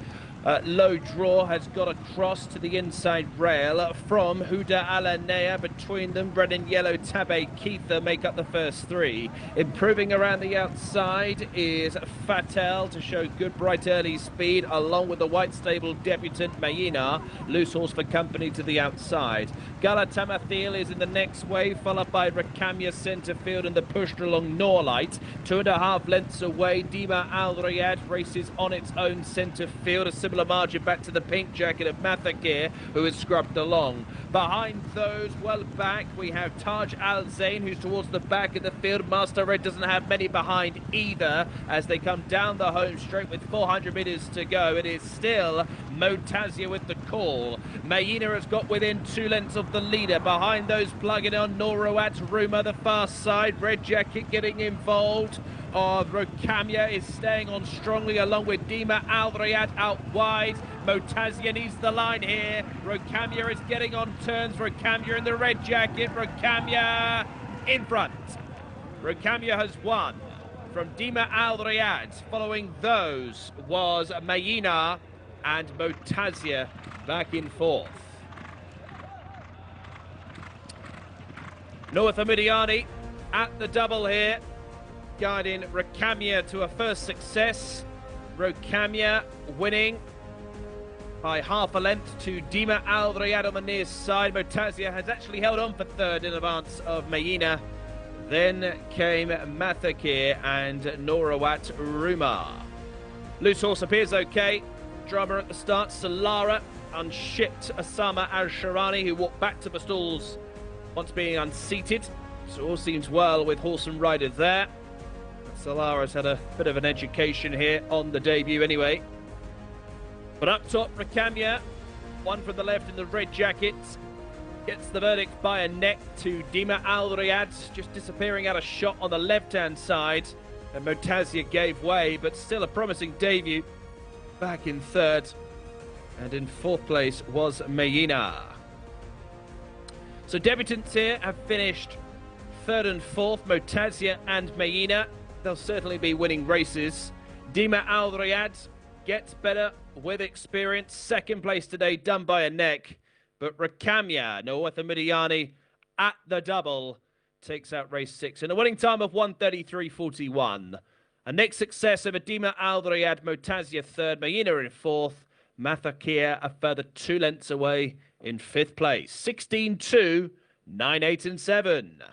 S1: low draw has got across to the inside rail from Huda Alanea. Between them, red and yellow Tabe Keitha make up the first 3. Improving around the outside is Fatel to show good bright early speed, along with the white stable debutant Mayina. Loose horse for company to the outside. Galatamathil is in the next wave, followed by Rakamya centre field and the pushed along Norlight. 2.5 lengths away, Dima Al Riyadh races on its own centre field. A similar margin back to the pink jacket of Mathakir, who is scrubbed along. Behind those, well back, we have Taj Al Zain, who's towards the back of the field. Master Red doesn't have many behind either as they come down the home straight with 400 metres to go. It is still Motazia with the call. Mayina has got within 2 lengths of the leader. Behind those, plugging on Norawat Rumar, the far side. Red jacket getting involved. Rakamya is staying on strongly, along with Dima Al Riyadh out wide. Motazia needs the line here. Rakamya is getting on turns. Rakamya in the red jacket. Rakamya in front. Rakamya has won from Dima Al Riyadh. Following those was Mayina and Motazia back in 4th. North Amidiani at the double here, guiding Rakamya to a first success. Rakamya winning by half a length to Dima Al Riyadh on the near side. Motazia has actually held on for 3rd in advance of Mayina. Then came Mathakir and Norawat Rumar. Loose horse appears okay. Drama at the start. Solara unshipped Osama Al-Sharani, who walked back to the stalls once being unseated. So all seems well with horse and rider there. Salara's had a bit of an education here on the debut anyway. But up top, Rakamia, one from the left in the red jacket, gets the verdict by a neck to Dima Al Riyadh, just disappearing out a shot on the left-hand side. And Motazia gave way, but still a promising debut. Back in third. And in fourth place was Mayina. So debutants here have finished third and fourth, Motazia and Mayina. They'll certainly be winning races. Dima Al Riyadh gets better with experience. Second place today, done by a neck. But Rakamia, Nawatha Midiani at the double, takes out race 6 in a winning time of 1:33.41. A next success over Dima Al Riyadh, Motazia third, Mayina in fourth, Mathakia a further 2 lengths away in 5th place. 16-2, 9, 8 and 7.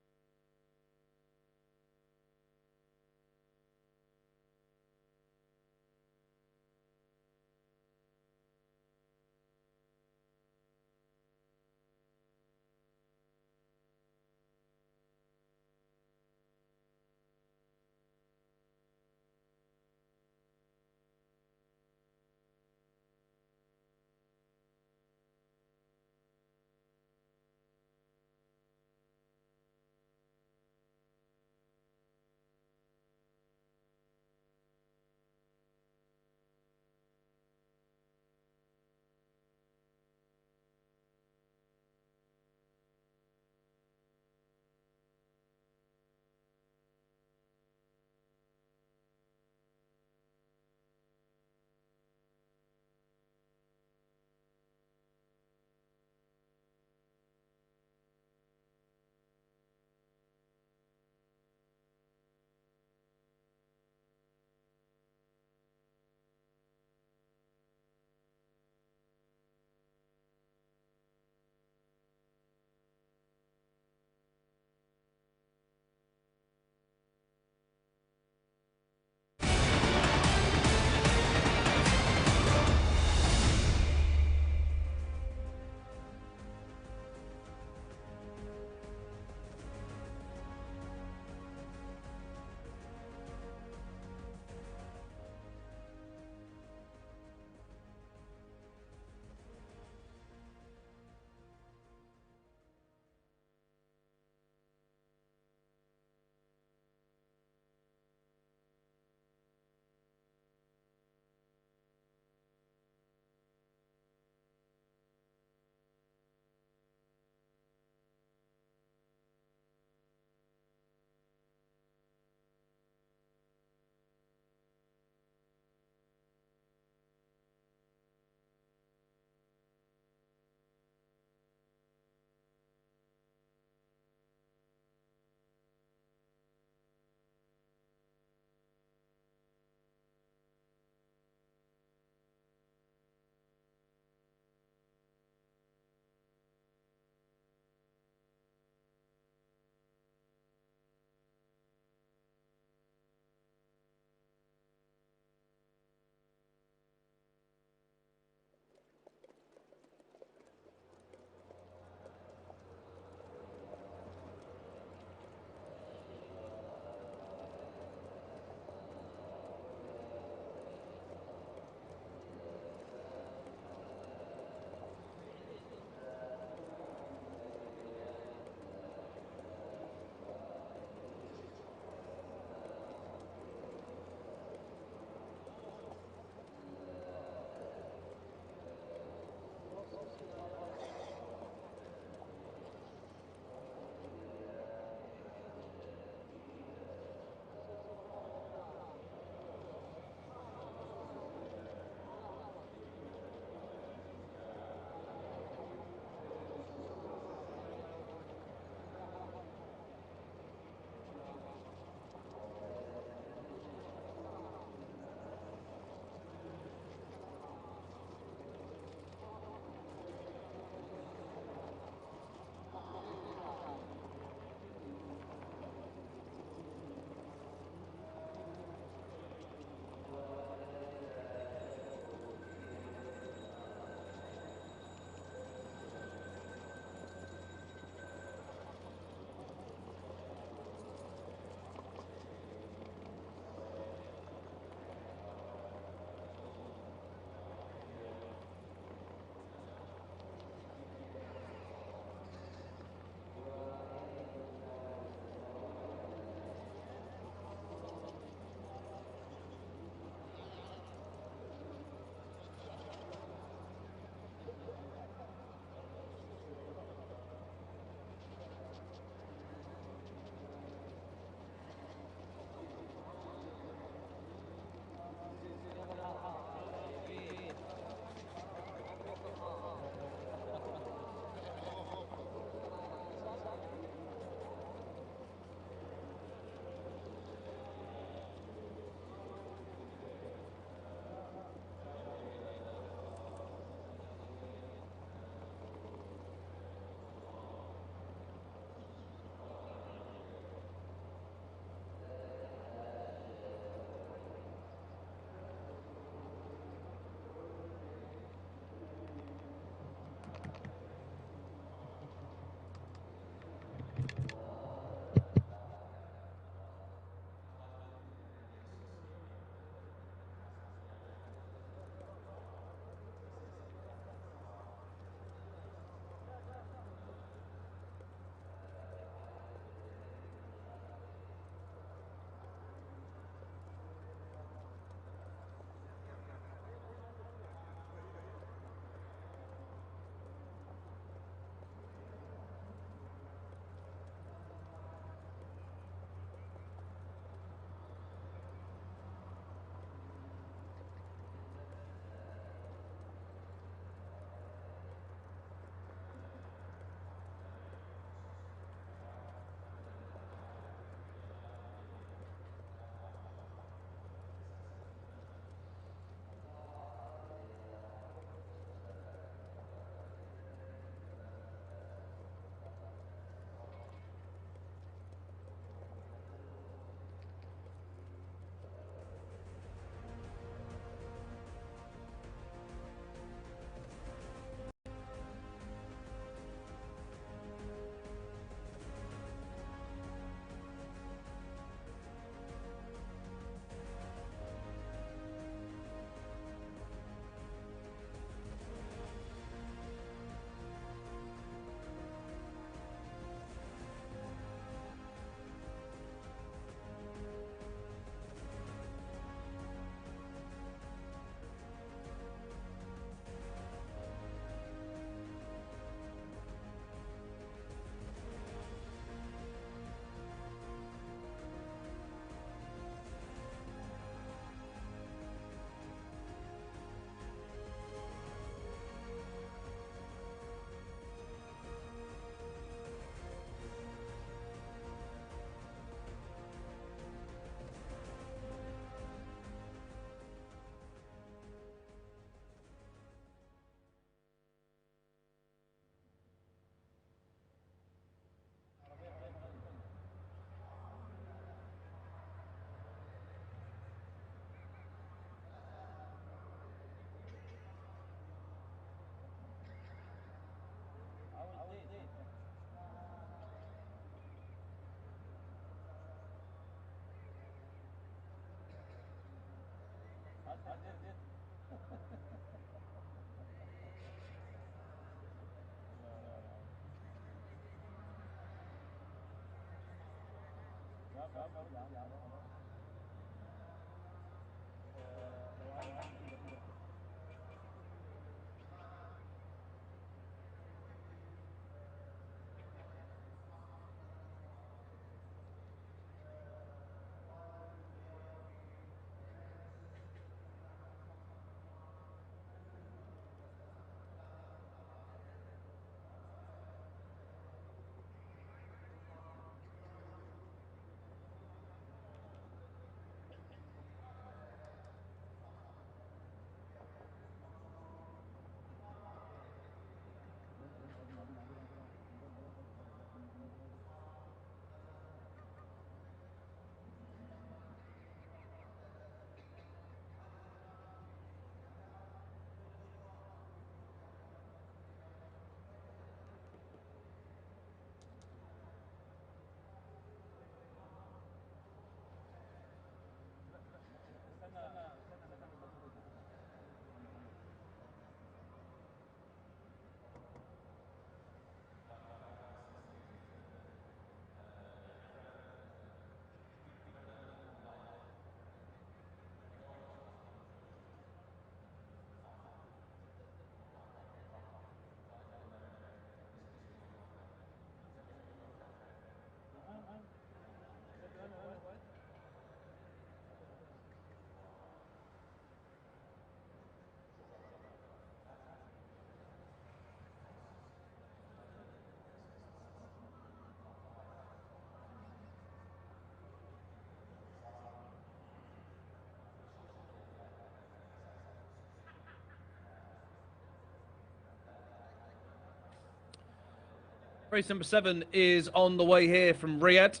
S1: Race number 7 is on the way here from Riyadh,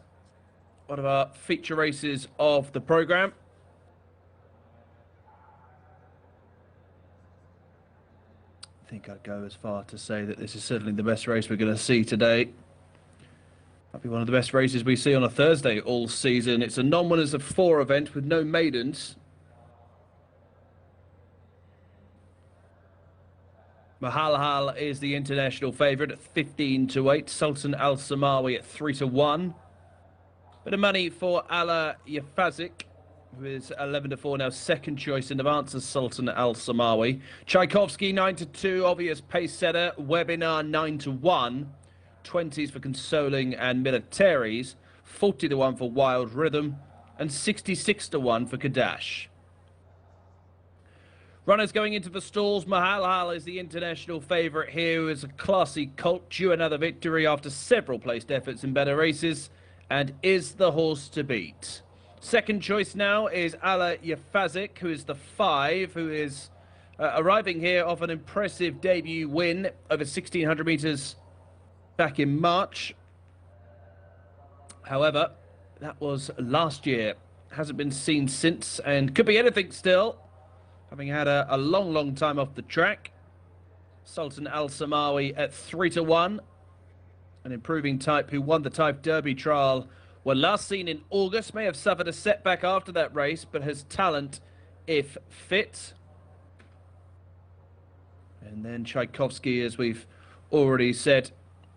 S1: one of our feature races of the programme. I think I'd go as far to say that this is certainly the best race we're going to see today. Might be one of the best races we see on a Thursday all season. It's a non-winners of 4 event with no maidens. Mahalhal is the international favourite at 15-8. Sultan Al Samawi at 3-1. Bit of money for Ala Yafazik, who is 11-4 now, second choice in advance of Sultan Al Samawi. Tchaikovsky 9-2, obvious pace setter. Webinar 9-1. 20s for Consoling and Militaries. 40-1 for Wild Rhythm. And 66-1 for Kadash. Runners going into the stalls. Mahalhal is the international favourite here, who is a classy colt, due another victory after several placed efforts in better races, and is the horse to beat. Second choice now is Ala Yafazik, who is the 5, who is arriving here off an impressive debut win over 1,600 metres back in March. However, that was last year. Hasn't been seen since, and could be anything still, having had a long time off the track. Sultan Al Samawi at 3-1. An improving type who won the Type Derby trial, were last seen in August, may have suffered a setback after that race, but has talent if fit. And then Tchaikovsky, as we've already said,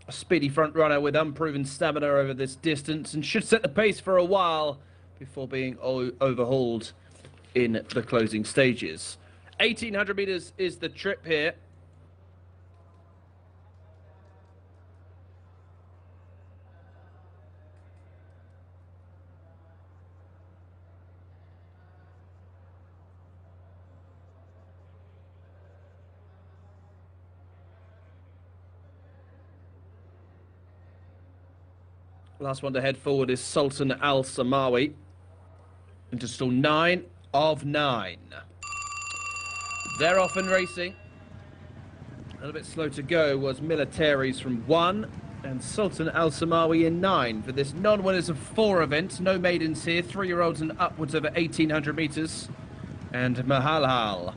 S1: a speedy front runner with unproven stamina over this distance, and should set the pace for a while before being overhauled in the closing stages. 1,800 metres is the trip here. Last one to head forward is Sultan Al Samawi. Into stall 9 of 9. They're off and racing. A little bit slow to go was Militaries from 1, and Sultan Al Samawi in 9 for this non-winners of 4 events. No maidens here, 3-year-olds and upwards over 1,800 metres. And Mahalhal,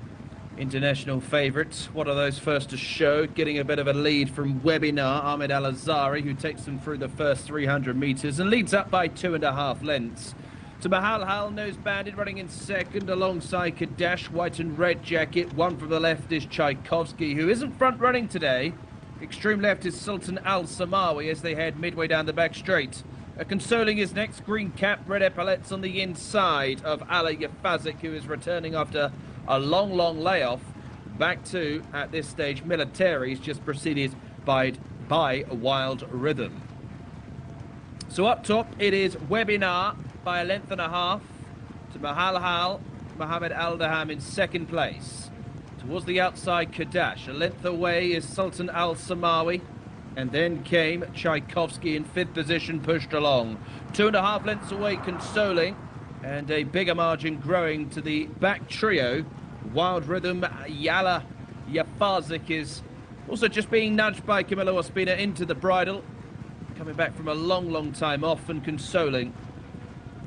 S1: international favourite. One of those first to show, getting a bit of a lead from Webinar, Ahmed Al-Azari, who takes them through the first 300 metres and leads up by 2.5 lengths. To Mahalhal, nose banded, running in second alongside Kadash, white and red jacket. One from the left is Tchaikovsky, who isn't front running today. Extreme left is Sultan Al Samawi as they head midway down the back straight. Consoling is next. Green cap, red epaulettes on the inside of Ali Yafazik, who is returning after a long, long layoff. Back to, at this stage, Militaries, just preceded by Wild Rhythm. So up top, it is Webinar by a length and a half to Mahalhal Mohammed Aldaham in second place. Towards the outside, Kadash. A length away is Sultan Al Samawi. And then came Tchaikovsky in fifth position, pushed along. 2.5 lengths away, Consoling. And a bigger margin growing to the back trio. Wild Rhythm, Yala Yafazik is also just being nudged by Camilo Ospina into the bridle. Coming back from a long, long time off. And Consoling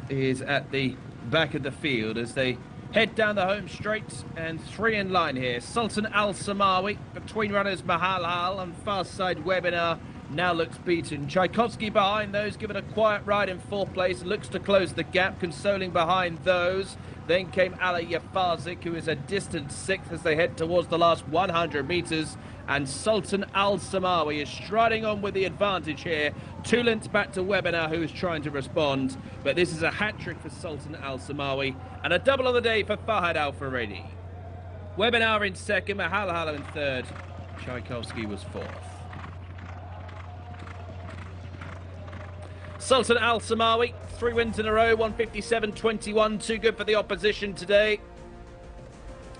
S1: is at the back of the field as they head down the home straight, and 3 in line here. Sultan Al Samawi, between runners Mahalhal and far side Webinar, now looks beaten. Tchaikovsky behind those, given a quiet ride in 4th place, looks to close the gap. Consoling behind those. Then came Ali Yafazik, who is a distant 6th as they head towards the last 100 metres. And Sultan Al Samawi is striding on with the advantage here. 2 lengths back to Webinar, who is trying to respond. But this is a hat-trick for Sultan Al Samawi. And a double on the day for Fahad Al Faredi. Webinar in second, Mahalhal in third. Tchaikovsky was 4th. Sultan Al Samawi, 3 wins in a row, 157.21. Too good for the opposition today.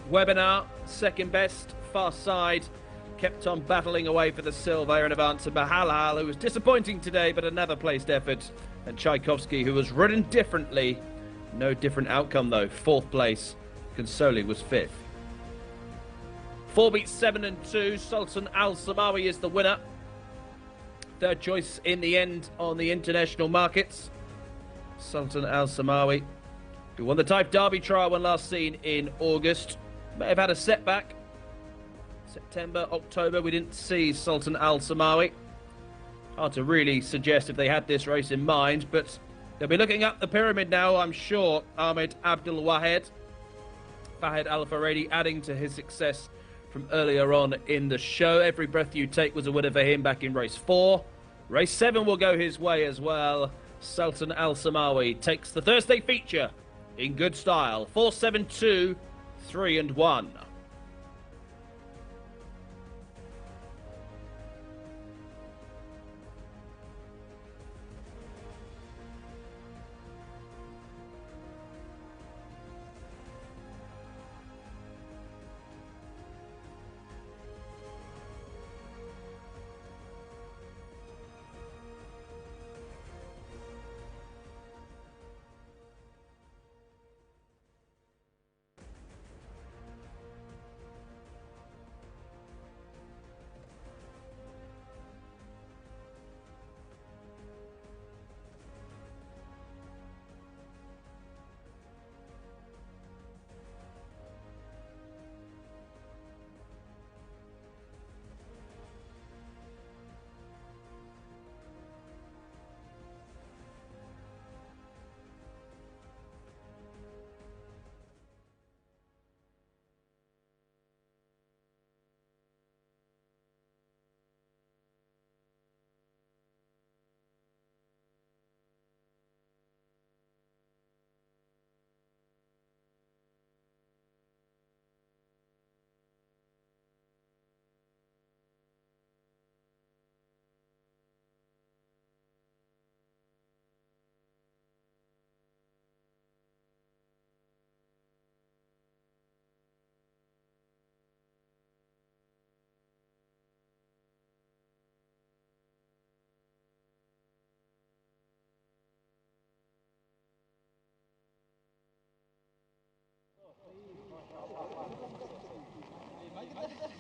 S1: Webinar, second best, far side. Kept on battling away for the silver in advance of Mahalhal, who was disappointing today, but another placed effort. And Tchaikovsky, who was ridden differently. No different outcome, though. 4th place. Consoling was 5th. 4 beats 7 and 2. Sultan Al Samawi is the winner. 3rd choice in the end on the international markets. Sultan Al Samawi, who won the Taif Derby trial when last seen in August. May have had a setback. September, October, we didn't see Sultan Al Samawi. Hard to really suggest if they had this race in mind, but they'll be looking up the pyramid now, I'm sure. Ahmed Abdul Wahed, Fahad Al Faredi adding to his success from earlier on in the show. Every Breath You Take was a winner for him back in race 4. Race 7 will go his way as well. Sultan Al Samawi takes the Thursday feature in good style. 4-7-2, 3 and 1.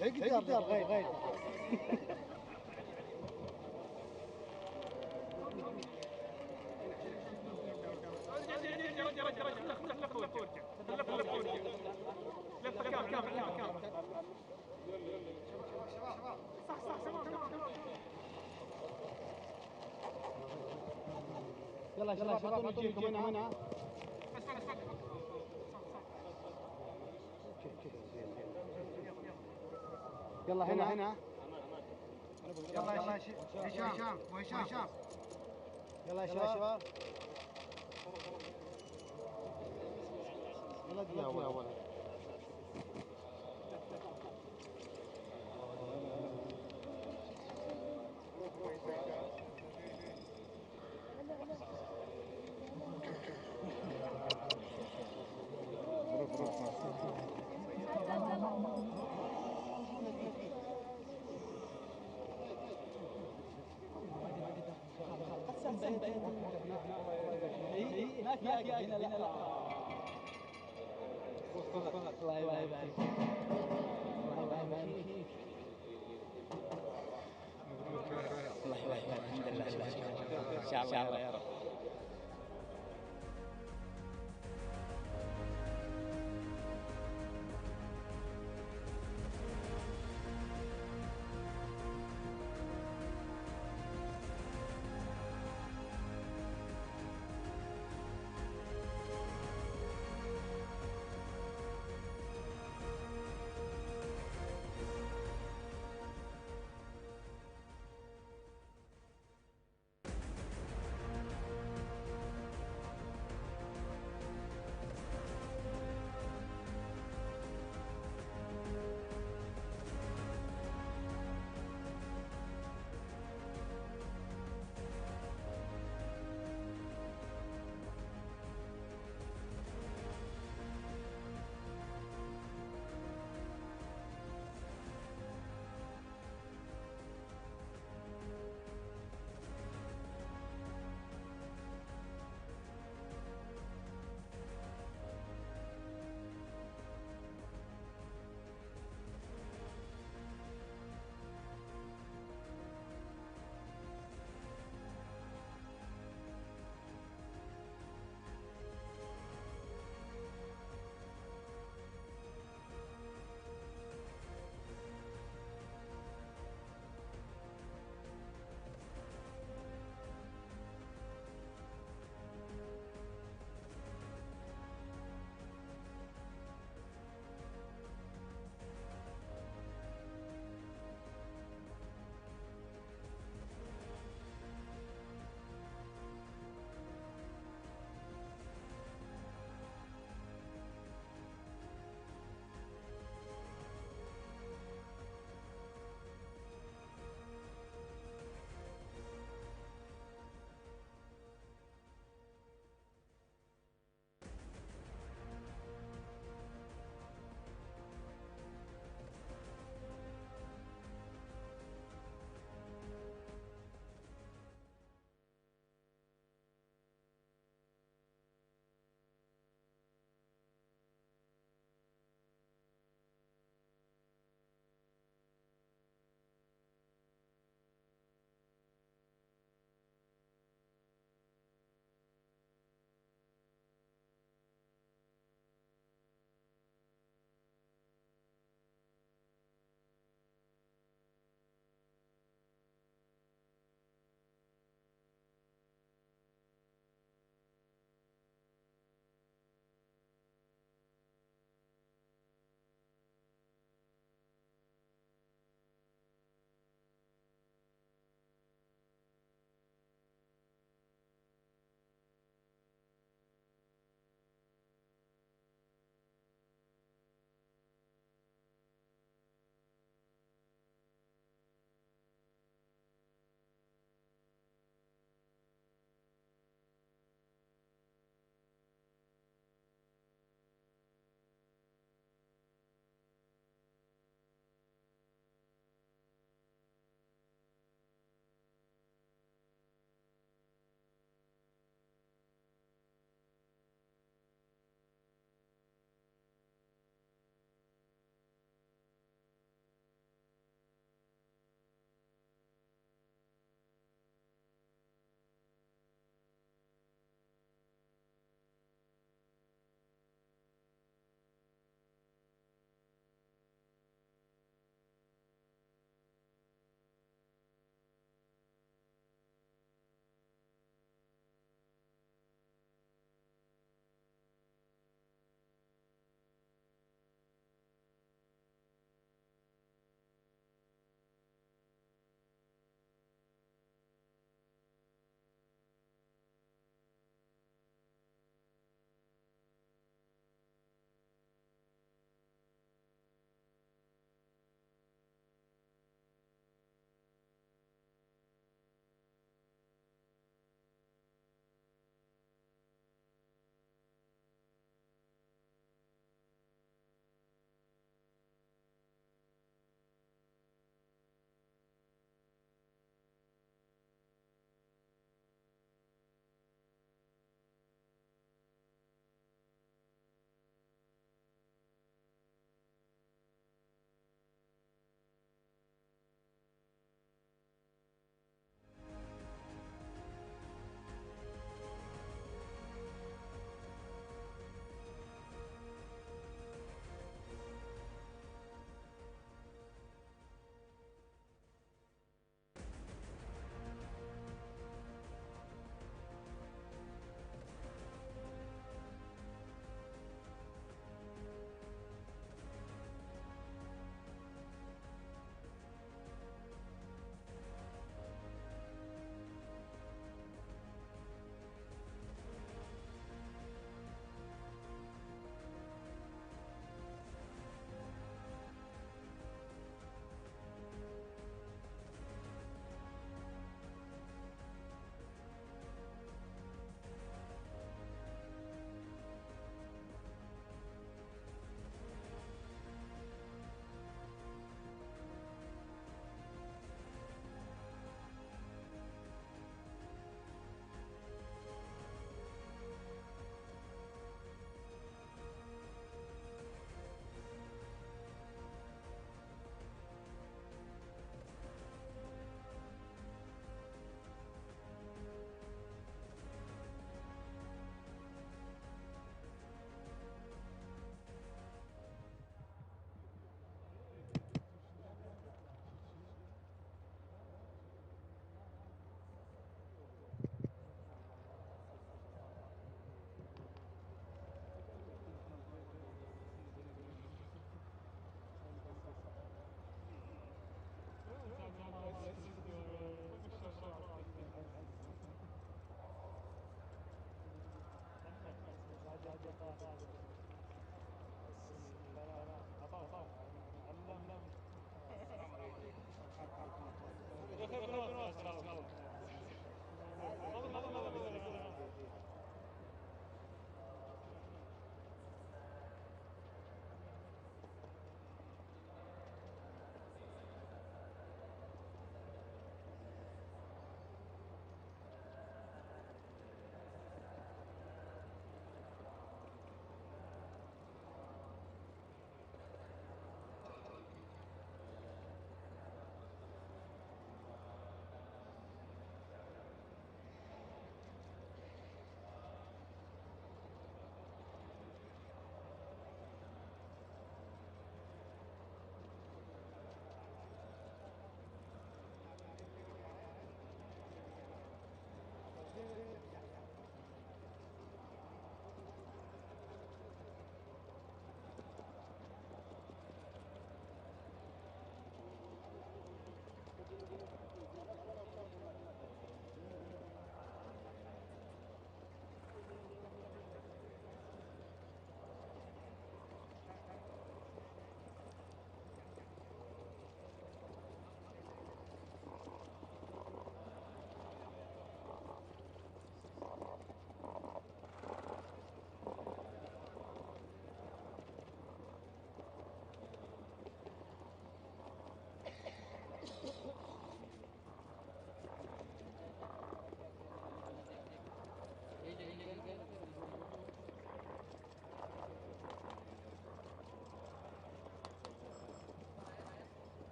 S2: اقدر غير يلا شباب نجيكم هنا يلا هنا يلا هشام وهشام يلا يا شباب. يلا دقيقة أولا. ما في أقل هنا لا. الله يبارك فيك. الله يبارك فيك. الله يبارك الحمد لله. إن شاء الله يا رب.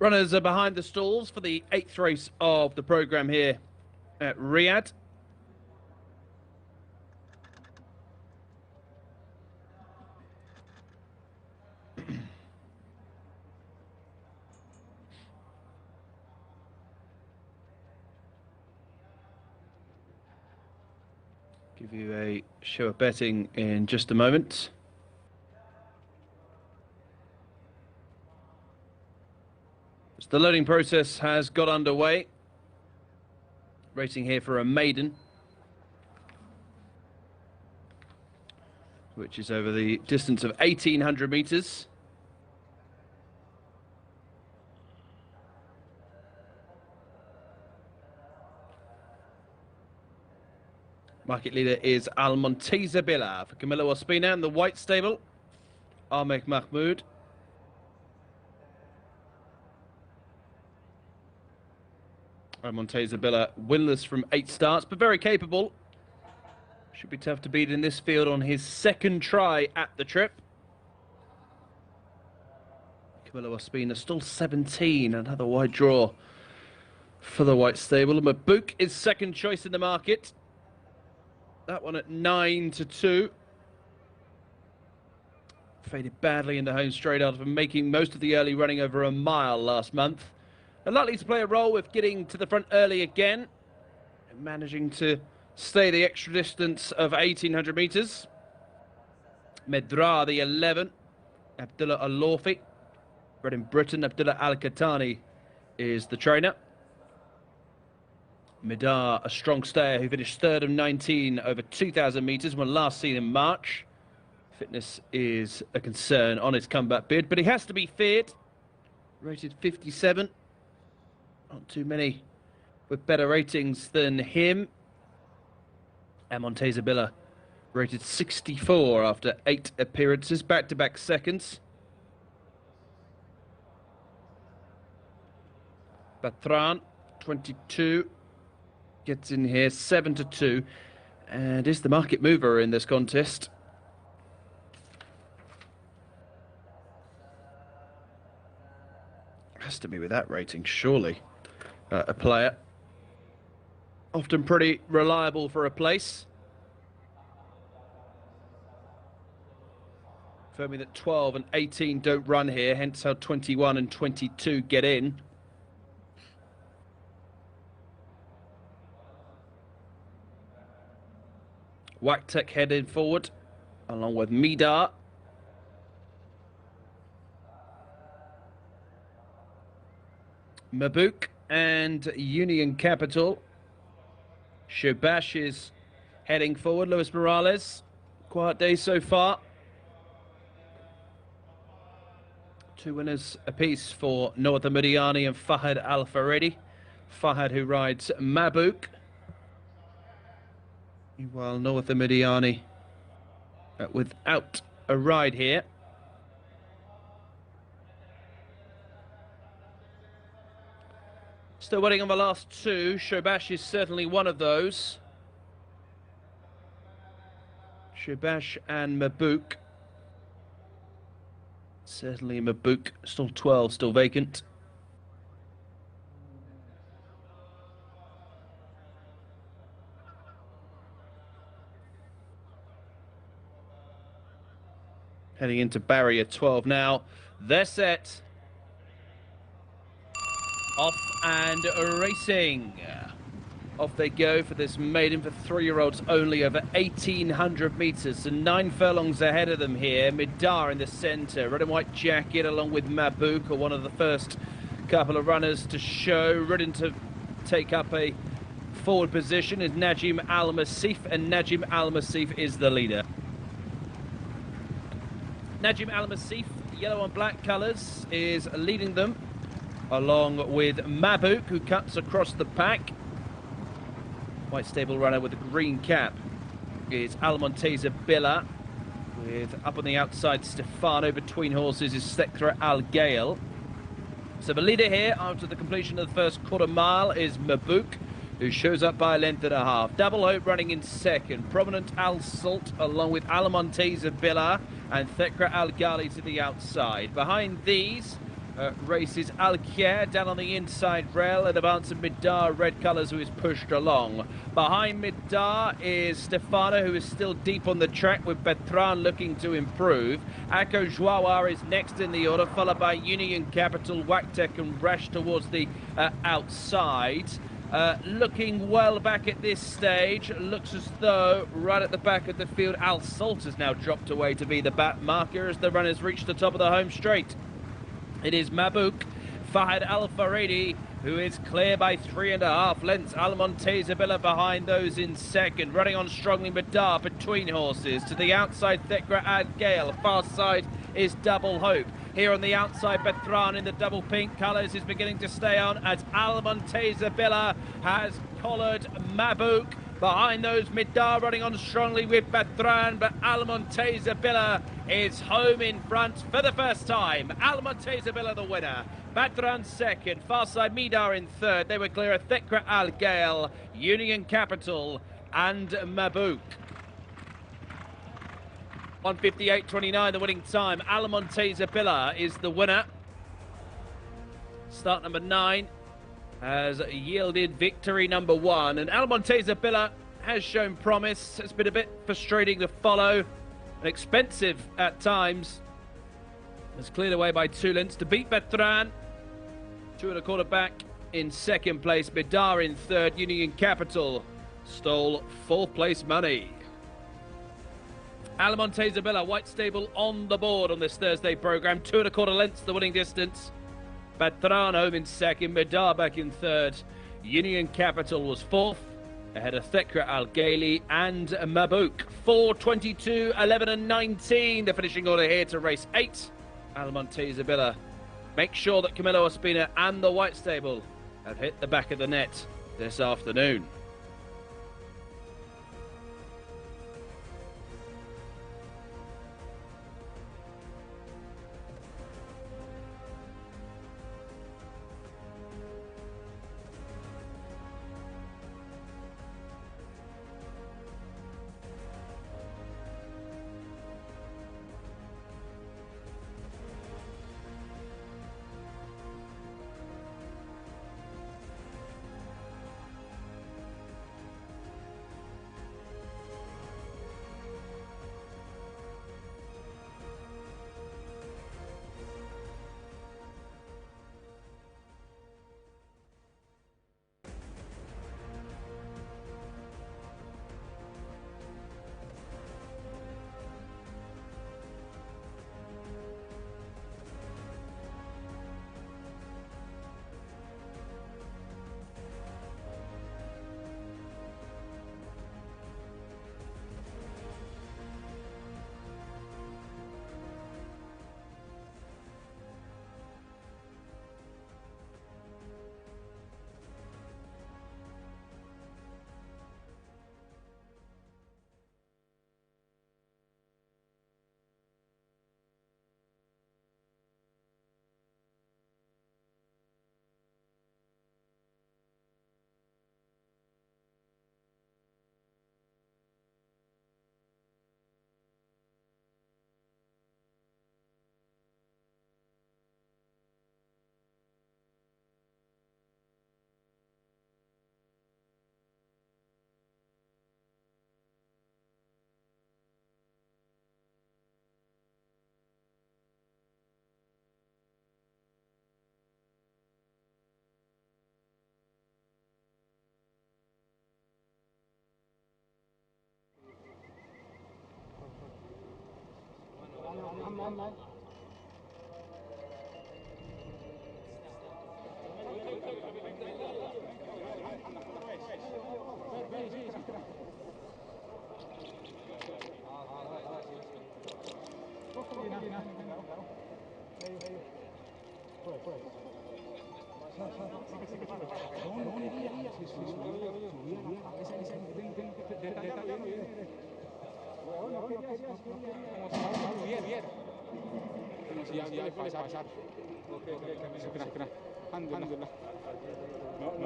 S1: Runners are behind the stalls for the 8th race of the programme here at Riyadh. Give you a show of betting in just a moment. So the loading process has got underway. Racing here for a maiden, which is over the distance of 1,800 metres. Market leader is Al-Monteza Billah for Camilo Ospina, and the white stable, Ahmed Mahmoud. Al-Monteza Billah winless from 8 starts, but very capable. Should be tough to beat in this field on his 2nd try at the trip. Camilo Ospina still 17, another wide draw for the white stable. And Mabuk is 2nd choice in the market. That one at 9-2. Faded badly in the home straight after making most of the early running over a mile last month. And likely to play a role with getting to the front early again and managing to stay the extra distance of 1,800 metres. Medra, the 11, Abdullah Al-Lawfi. Bred in Britain, Abdullah Al-Qatani is the trainer. Midar, a strong stayer who finished 3rd of 19 over 2,000 metres when last seen in March. Fitness is a concern on his comeback bid, but he has to be feared. Rated 57. Not too many with better ratings than him. And Monteza Billah rated 64 after 8 appearances, back-to-back seconds. Batran, 22. Gets in here 7-2 and is the market mover in this contest. Has to be with that rating, surely. A player often pretty reliable for a place. Confirming that 12 and 18 don't run here, hence how 21 and 22 get in. Waktek headed forward, along with Midar. Mabuk and Union Capital. Shobash is heading forward. Luis Morales, quiet day so far. 2 winners apiece for Noah Mudiani and Fahad Al-Faredi. Fahad, who rides Mabuk, while Noah Mudiani without a ride here. Still waiting on the last 2. Shobash is certainly one of those. Shobash and Mabuk. Certainly Mabuk, still 12, still vacant. Heading into barrier 12 now. They're set. Off and racing. Off they go for this maiden for 3-year-olds only over 1,800 metres. And 9 furlongs ahead of them here. Midar in the centre. Red and white jacket along with Mabuk are one of the first couple of runners to show. Ridden to take up a forward position is Najim Al-Masif, and Najim Al-Masif is the leader. Najim Al-Masif, yellow and black colours, is leading them, along with Mabuk, who cuts across the pack. White stable runner with a green cap is Al-Monteza Billah, with up on the outside Stefano. Between horses is Stekra Al-Gael. So the leader here after the completion of the first quarter mile is Mabuk, who shows up by a length and a half. Double Hope running in second. Prominent Al-Salt along with Al-Monteza Billah and Thekra Al-Ghali to the outside. Behind these, races Al-Khair down on the inside rail, and advance of Midar, red colours, who is pushed along. Behind Midar is Stefano, who is still deep on the track, with Bertrand looking to improve. Akko Joawar is next in the order, followed by Union Capital, Waktek and Rash towards the outside. Looking well back at this stage. Looks as though right at the back of the field, Al Salt has now dropped away to be the back marker as the runners reach the top of the home straight. It is Mabouk, Fahad Al Faridi, who is clear by 3.5 lengths. Al Montezabilla behind those in second. Running on strongly Madar between horses. To the outside, Thekra Ad Gale. Far side is Double Hope. Here on the outside, Bertrand in the double pink colours is beginning to stay on as Al Montezabilla has collared Mabouk. Behind those, Midar running on strongly with Bertrand, but Al Montezabilla is home in front for the first time. Al Montezabilla the winner. Bertrand second, far side Midar in third. They were clear of Thekra Al Gale, Union Capital and Mabouk. 1:58.29 the winning time. Al Montezabilla is the winner. Start number 9 has yielded victory number 1, and Al Montezabilla has shown promise. It's been a bit frustrating to follow and expensive at times. Has cleared away by 2 lengths to beat Bertrand. 2.25 back in second place. Midar in third. Union Capital stole 4th place money. Al Montezabilla, White Stable on the board on this Thursday programme. 2.25 lengths the winning distance. Bertrand home in second, Midar back in third. Union Capital was 4th, ahead of Thekra Al Gaili and Mabouk. 4:22, 11 and 19, the finishing order here to race 8. Al Montezabilla. Make sure that Camillo Ospina and the White Stable have hit the back of the net this afternoon.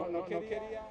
S3: No quería.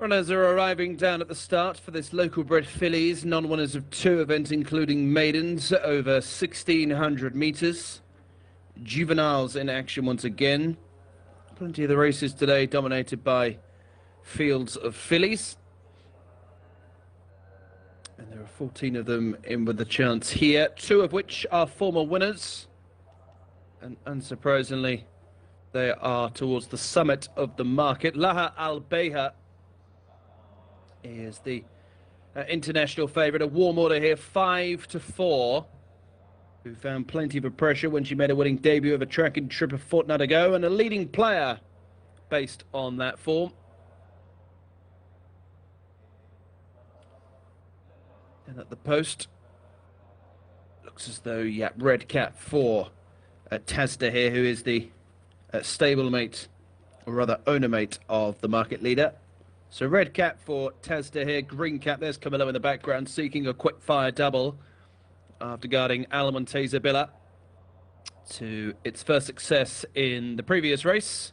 S1: Runners are arriving down at the start for this local bred fillies, non-winners of 2 events including maidens over 1,600 metres. Juveniles in action once again. Plenty of the races today dominated by fields of fillies. And there are 14 of them in with the chance here, 2 of which are former winners. And unsurprisingly, they are towards the summit of the market. Laha Al-Bayha is the international favourite. A warm order here, 5-4, who found plenty of pressure when she made a winning debut of a track and trip a fortnight ago, and a leading player based on that form. And at the post, looks as though, yeah, red cap for Tazda here, who is the stablemate, or rather ownermate of the market leader. So red cap for Tazda here, green cap. There's Camillo in the background seeking a quick fire double after guarding Alamonteza Billa to its first success in the previous race.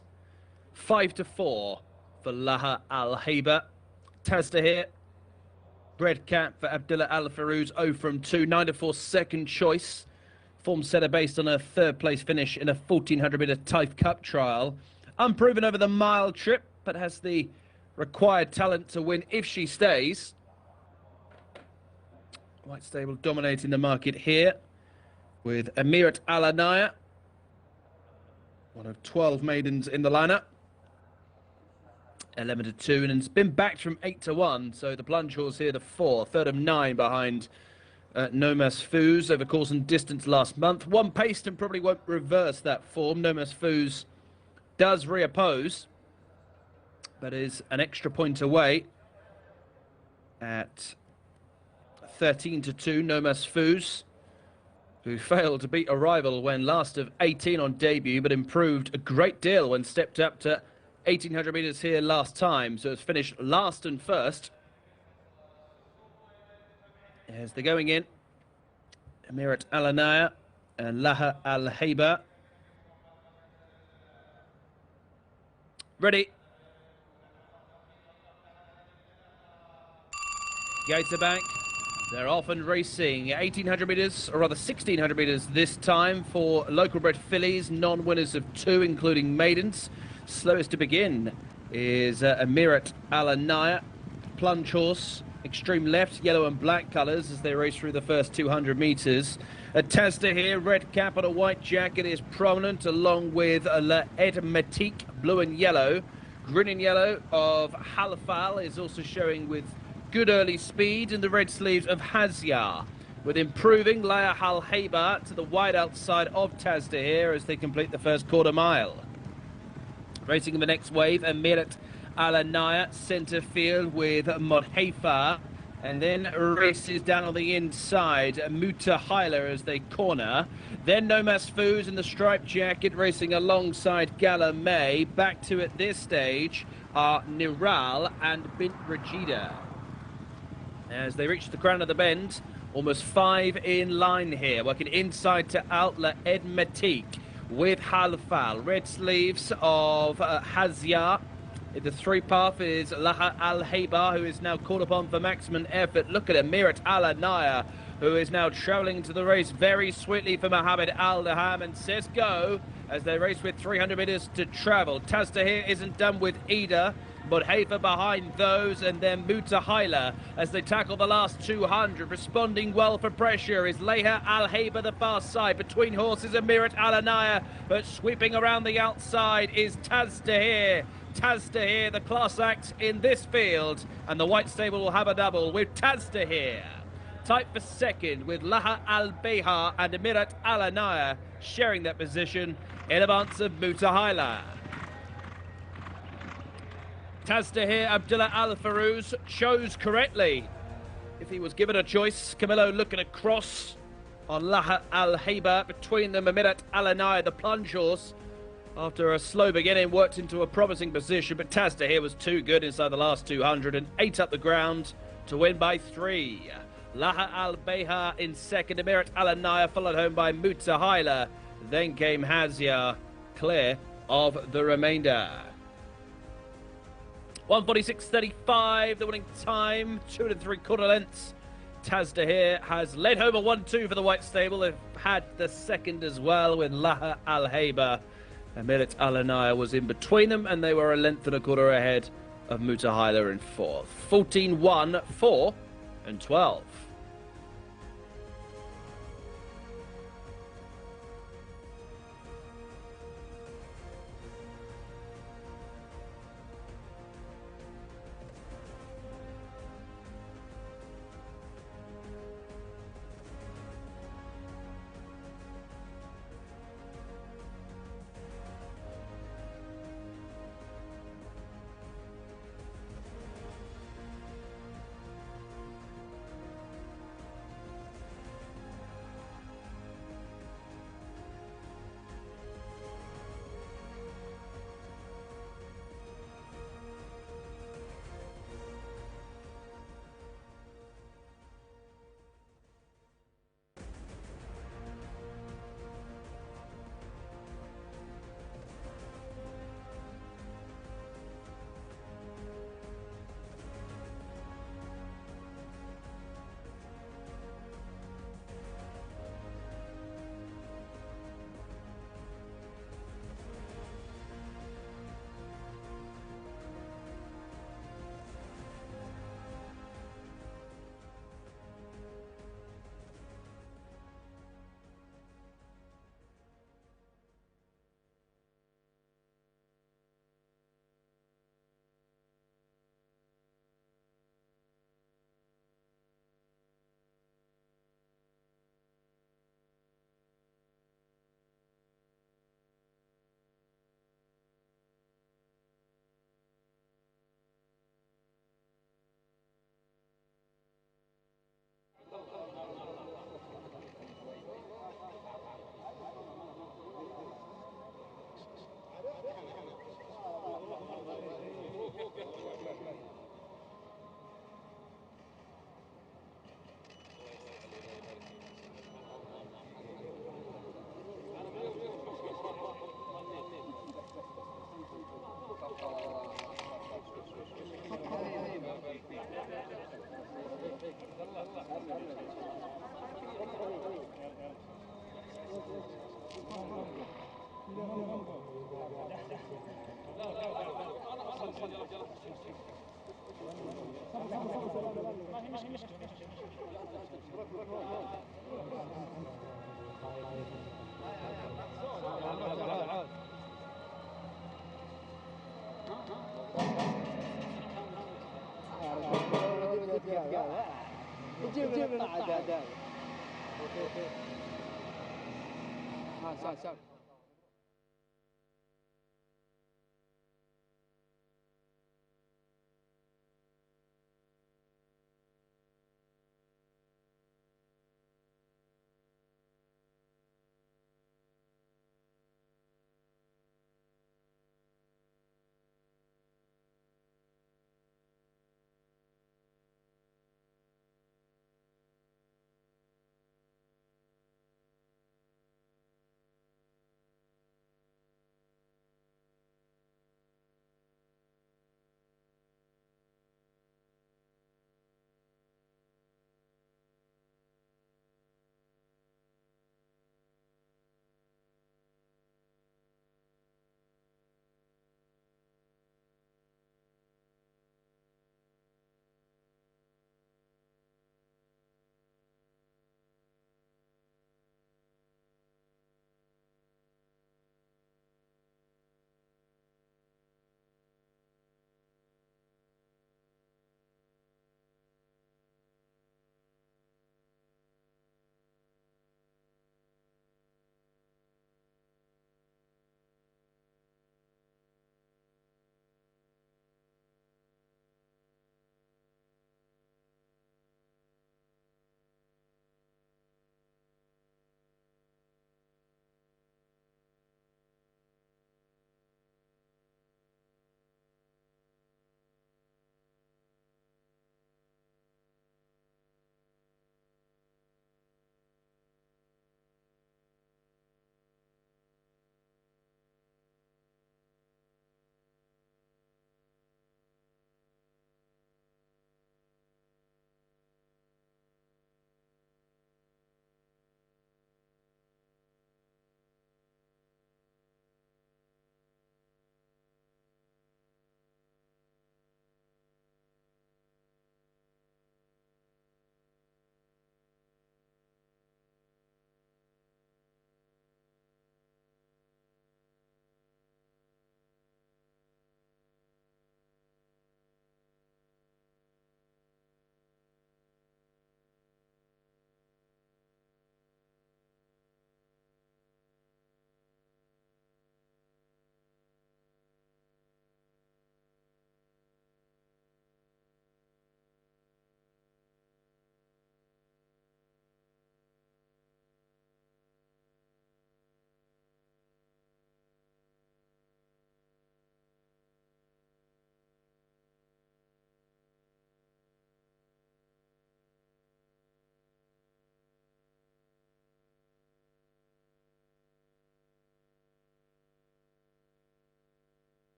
S1: 5-4 for Laha Al-Haiba. Tazda here. Red cap for Abdullah Al-Farouz, 0 from 2. 9-4 second choice. Form setter based on a 3rd place finish in a 1,400 metre Taif Cup trial. Unproven over the mile trip, but has the required talent to win if she stays. White stable dominating the market here with Amirat Al-Anaya, one of 12 maidens in the lineup. 11-2, and it's been backed from 8-1, so the plunge horse here, the 4, 3rd of 9 behind Nomas Foos over course and distance last month. One paced and probably won't reverse that form. Nomas Foos does reoppose, but is an extra point away at 13-2. Nomas Foos, who failed to beat a rival when last of 18 on debut, but improved a great deal when stepped up to 1,800 metres here last time, so it's finished last and first. As they're going in, Amirat Al-Anaya and Laha Al-Haiba. Ready. Gates are back. They're off and racing. 1,800 metres, or rather 1,600 metres this time for local bred fillies, non-winners of 2, including maidens. Slowest to begin is Amirat Al-Anaya, plunge horse, extreme left, yellow and black colours as they race through the first 200 metres. Tazda here, red cap on a white jacket is prominent, along with La Edmatique, blue and yellow. Green and yellow of Halfal is also showing with good early speed, and the red sleeves of Hazia, with improving Laha Al-Haiba to the wide outside of Tazda here as they complete the first quarter mile. Racing in the next wave, Amirat Al-Anaya, centre field with Modhaifa, and then races down on the inside, Mutahaila as they corner. Then Nomas Foos in the striped jacket racing alongside Gala May. Back to at this stage are Niral and Bint Rajida. As they reach the crown of the bend, almost 5 in line here, working inside to Outla Edmatique with Halfal. Red sleeves of Hazia. In the 3 path is Laha Al-Haiba, who is now called upon for maximum effort. Look at Amirat Al-Anaya, who is now travelling into the race very sweetly for Mohammed Al-Daham, and says go as they race with 300 metres to travel. Tazda here isn't done with either, but Haifa behind those, and then Mutahaila as they tackle the last 200. Responding well for pressure is Laha Al-Haiba the far side. Between horses, Amirat Al-Anaya, but sweeping around the outside is Tazda here. Tazda here, the class act in this field, and the white stable will have a double with Tazda here. Tight for second with Laha Al-Bayha and Amirat Al-Anaya sharing that position in advance of Mutahaila. Tazda here, Abdullah Al-Farouz chose correctly. If he was given a choice, Camillo looking across on Laha Al-Haiba. Between them, Amirat Al-Anaya, the plunge horse, after a slow beginning, worked into a promising position, but Tazda here was too good inside the last 200 and 8 up the ground to win by 3. Laha Al-Bayha in second, Amirat Al-Anaya followed home by Mutahaila. Then came Hazia, clear of the remainder. 1:46.35, the winning time, 2 3/4 lengths. Tazda here has led home a 1-2 for the White Stable. They've had the second as well when Laha Al Haiba and Milit Al Anaya was in between them, and they were a length and a quarter ahead of Mutahila in fourth. 14-1, 4 and 12.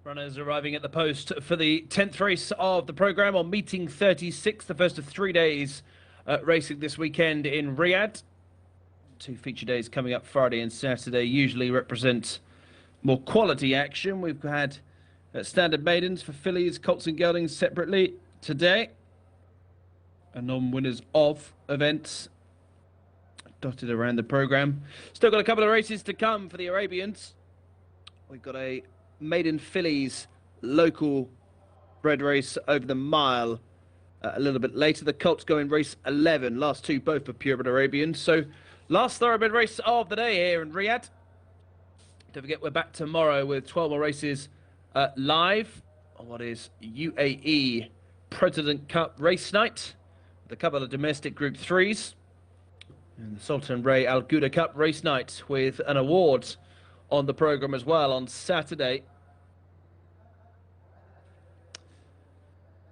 S1: Runners arriving at the post for the 10th race of the programme on meeting 36, the first of 3 days racing this weekend in Riyadh. 2 feature days coming up Friday and Saturday usually represent more quality action. We've had standard maidens for fillies, colts and geldings separately today. And non-winners of events dotted around the programme. Still got a couple of races to come for the Arabians. We've got a maiden fillies local bred race over the mile a little bit later. The colts go in race 11. Last 2 both for purebred Arabians. So last thoroughbred race of the day here in Riyadh. Don't forget we're back tomorrow with 12 more races live on what is UAE President Cup race night with a couple of domestic Group 3s and the Sultan Ray Al Ghouda Cup race night with an award on the programme as well on Saturday.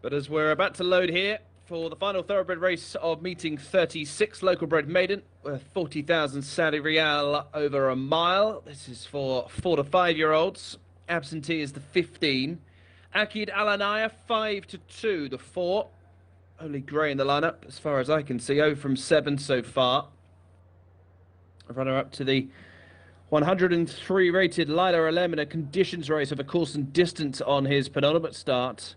S1: But as we're about to load here for the final thoroughbred race of meeting 36, local bred maiden worth 40,000 Saudi Riyal over a mile. This is for 4 to 5 year olds. Absentee is the 15. Akid Al Anaya 5-2, the 4. Only grey in the lineup as far as I can see. 0 from 7 so far. A runner up to the 103 rated Lila Alem in a conditions race of a course and distance on his penultimate start.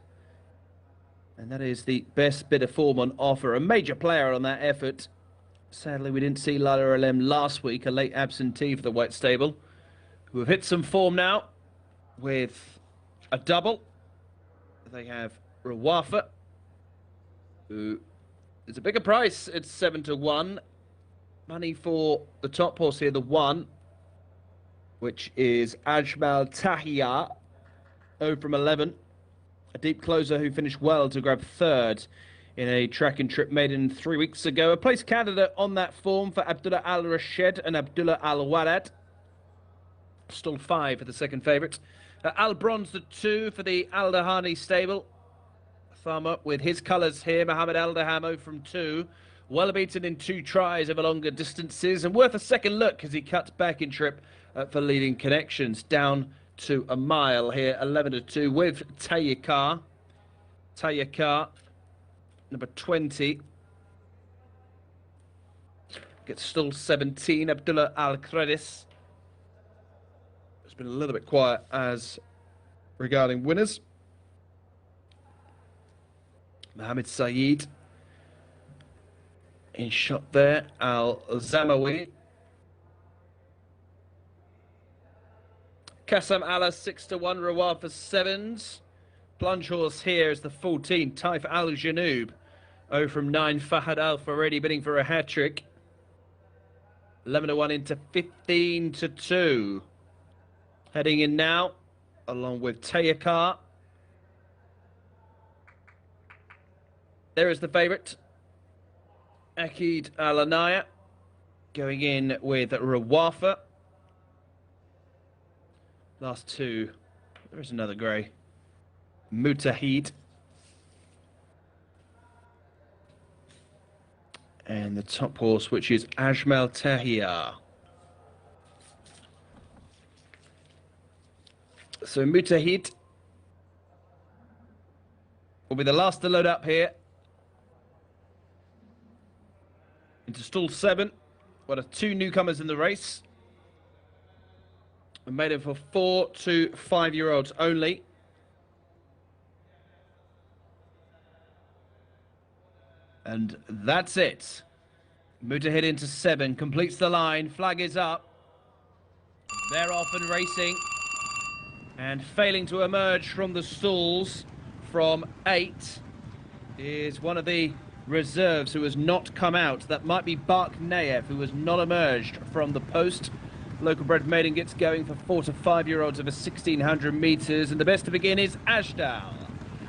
S1: And that is the best bit of form on offer. A major player on that effort. Sadly, we didn't see Lila Alem last week, a late absentee for the White Stable, who have hit some form now with a double. They have Rawafa, who is a bigger price. It's 7-1. Money for the top horse here, the 1, which is Ajmal Tahiyya, 0 from 11. A deep closer who finished well to grab 3rd in a track and trip maiden 3 weeks ago. A place candidate on that form for Abdullah Al Rashid and Abdullah Al Walad. Stall 5 for the second favourite. Al Bronze, the 2 for the Al Dahani stable. Thumb up with his colours here. Mohammed Al Daham 0 from 2. Well beaten in 2 tries over longer distances and worth a second look as he cuts back in trip for leading connections. Down to a mile here, 11-2 with Tayyakar. Tayyakar, number 20. Gets stall 17, Abdullah Al-Kredis. It's been a little bit quiet as regarding winners. Mohammed Saeed in shot there, Al-Zamawi. Qassam Allah 6-1, Rawal for 7s. Plunge horse here is the 14, Taif Al Janoub. 0 from 9, Fahad Al Faredi bidding for a hat trick. 11-1 into 15-2. Heading in now, along with Tayyakar. There is the favourite, Akid Al Anaya, going in with Rawafa. Last 2. There is another grey. Mutahid. And the top horse, which is Ajmal Tahiyya. So Mutahid will be the last to load up here. Into stall 7. What are 2 newcomers in the race. We made it for 4 to 5 year olds only. And that's it. Mutahid into 7, completes the line, flag is up. They're off and racing. And failing to emerge from the stalls from 8 is one of the reserves who has not come out. That might be Bark Nayev, who has not emerged from the post. Local bred maiden gets going for 4 to 5 year olds over 1600 metres. And the best to begin is Ashdal.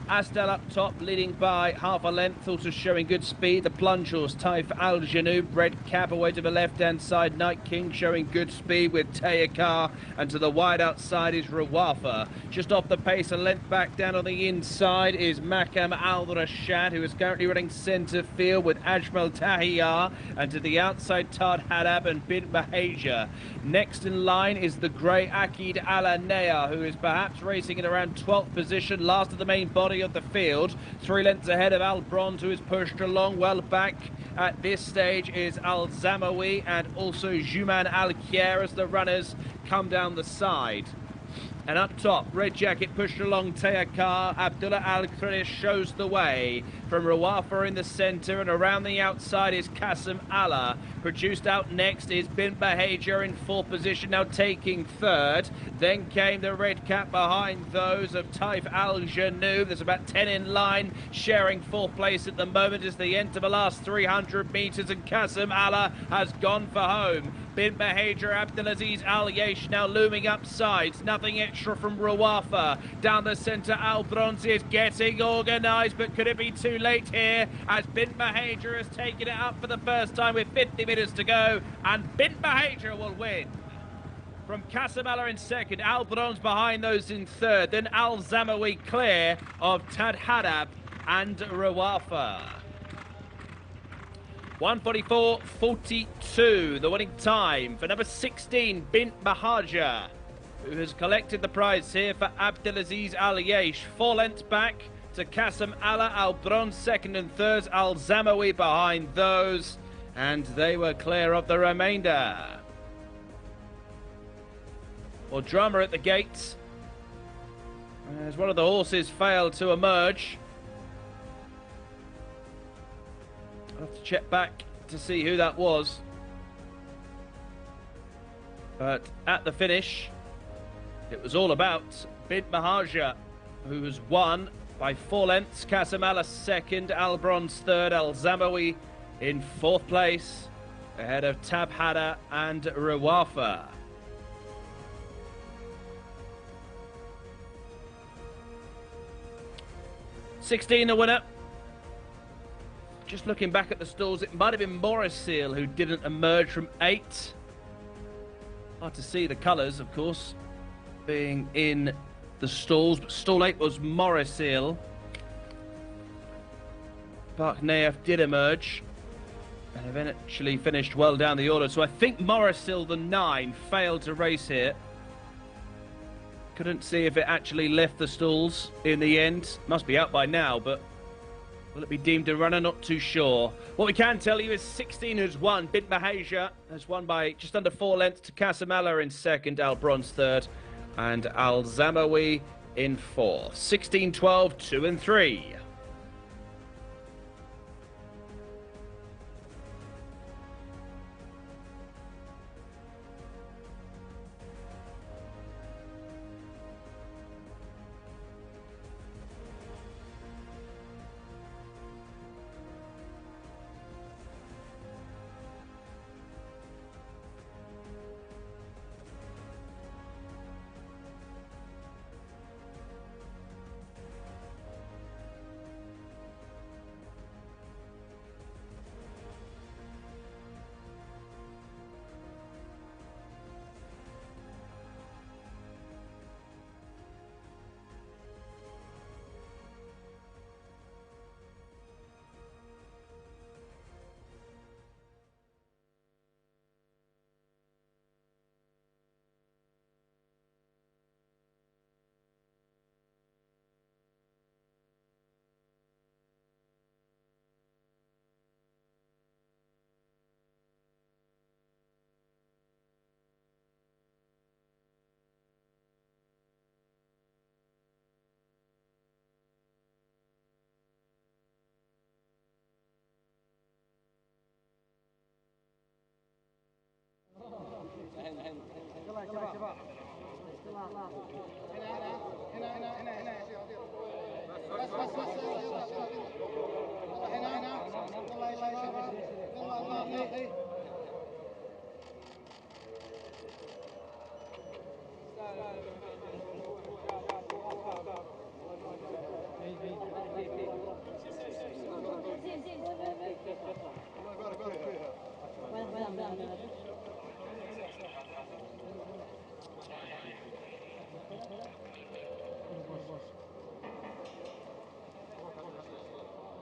S1: Ashdal up top, leading by half a length, also showing good speed. The plunge horse, Taif Al Janoub, red cap away to the left-hand side. Night King showing good speed with Tayakar, and to the wide outside is Rawafa. Just off the pace, a length back down on the inside is Makam Al Rashad, who is currently running centre field with Ajmal Tahiyar, and to the outside, Tad Hadab and Bint Bahaja. Next in line is the grey Akid Alanea, who is perhaps racing in around 12th position, last of the main body of the field. 3 lengths ahead of Al Bronze, who is pushed along. Well back at this stage is Al Zamawi and also Juman Al Kier as the runners come down the side. And up top, red jacket pushed along Tayakar. Abdullah Al Khrish shows the way. From Rawafa in the centre, and around the outside is Qasim Allah. Produced out next is Bin Bahaja in 4th position, now taking 3rd. Then came the red cap behind those of Taif Al Janoub. There's about 10 in line, sharing 4th place at the moment as they enter the last 300 metres, and Qasim Allah has gone for home. Bin Bahaja, Abdulaziz Al Yesh now looming up sides. Nothing extra from Rawafa. Down the centre, Al Bronze is getting organised, but could it be too late here as Bin Bahaja has taken it up for the first time with 50 minutes to go, and Bin Bahaja will win. From Casamala in 2nd, Al Bronze behind those in 3rd, then Al Zamawi clear of Tad Hadab and Rawafa. 1:44.42, the winning time for number 16, Bint Bahaja, who has collected the prize here for Abdulaziz Al Yesh. 4 lengths back to Qasim Allah, Al Bronze 2nd and 3rd, Al Zamawi behind those, and they were clear of the remainder. Well, drama at the gates as one of the horses failed to emerge. I'll have to check back to see who that was. But at the finish, it was all about Bint Bahaja, who has won by 4 lengths. Qasim Allah 2nd, Al Bronze 3rd, Al Zamawi in 4th place, ahead of Tab Hada and Rawafa. $16 the winner. Just looking back at the stalls, it might have been Morris Seal who didn't emerge from 8. Hard to see the colours, of course, being in the stalls, but stall 8 was Morris Seal. Bark Nayev did emerge and eventually finished well down the order. So I think Morris Seal, the 9, failed to race here. Couldn't see if it actually left the stalls in the end. Must be out by now, but will it be deemed a runner? Not too sure. What we can tell you is 16 has won. Bint Bahaja has won by just under 4 lengths to Qasim Allah in 2nd, Al Bronze 3rd, and Al Zamawi in 4th. 16, 12, 2 and 3.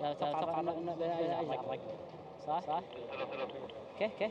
S2: يا توقع انه بينجح صح؟ اوكي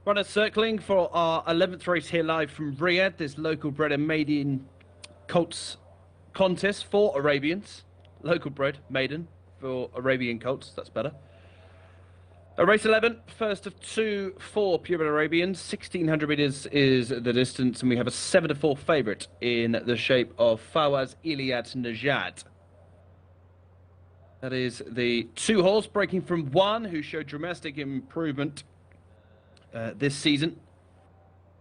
S1: Runners circling for our 11th race here live from Riyadh. This local bred and maiden colts contest for Arabians. Local bred maiden for Arabian colts. That's better. Race 11, first of two for purebred Arabians. 1600 metres is the distance, and we have a 7-4 favourite in the shape of Fawaz Iliad Najad. That is the 2 horse breaking from 1, who showed dramatic improvement this season.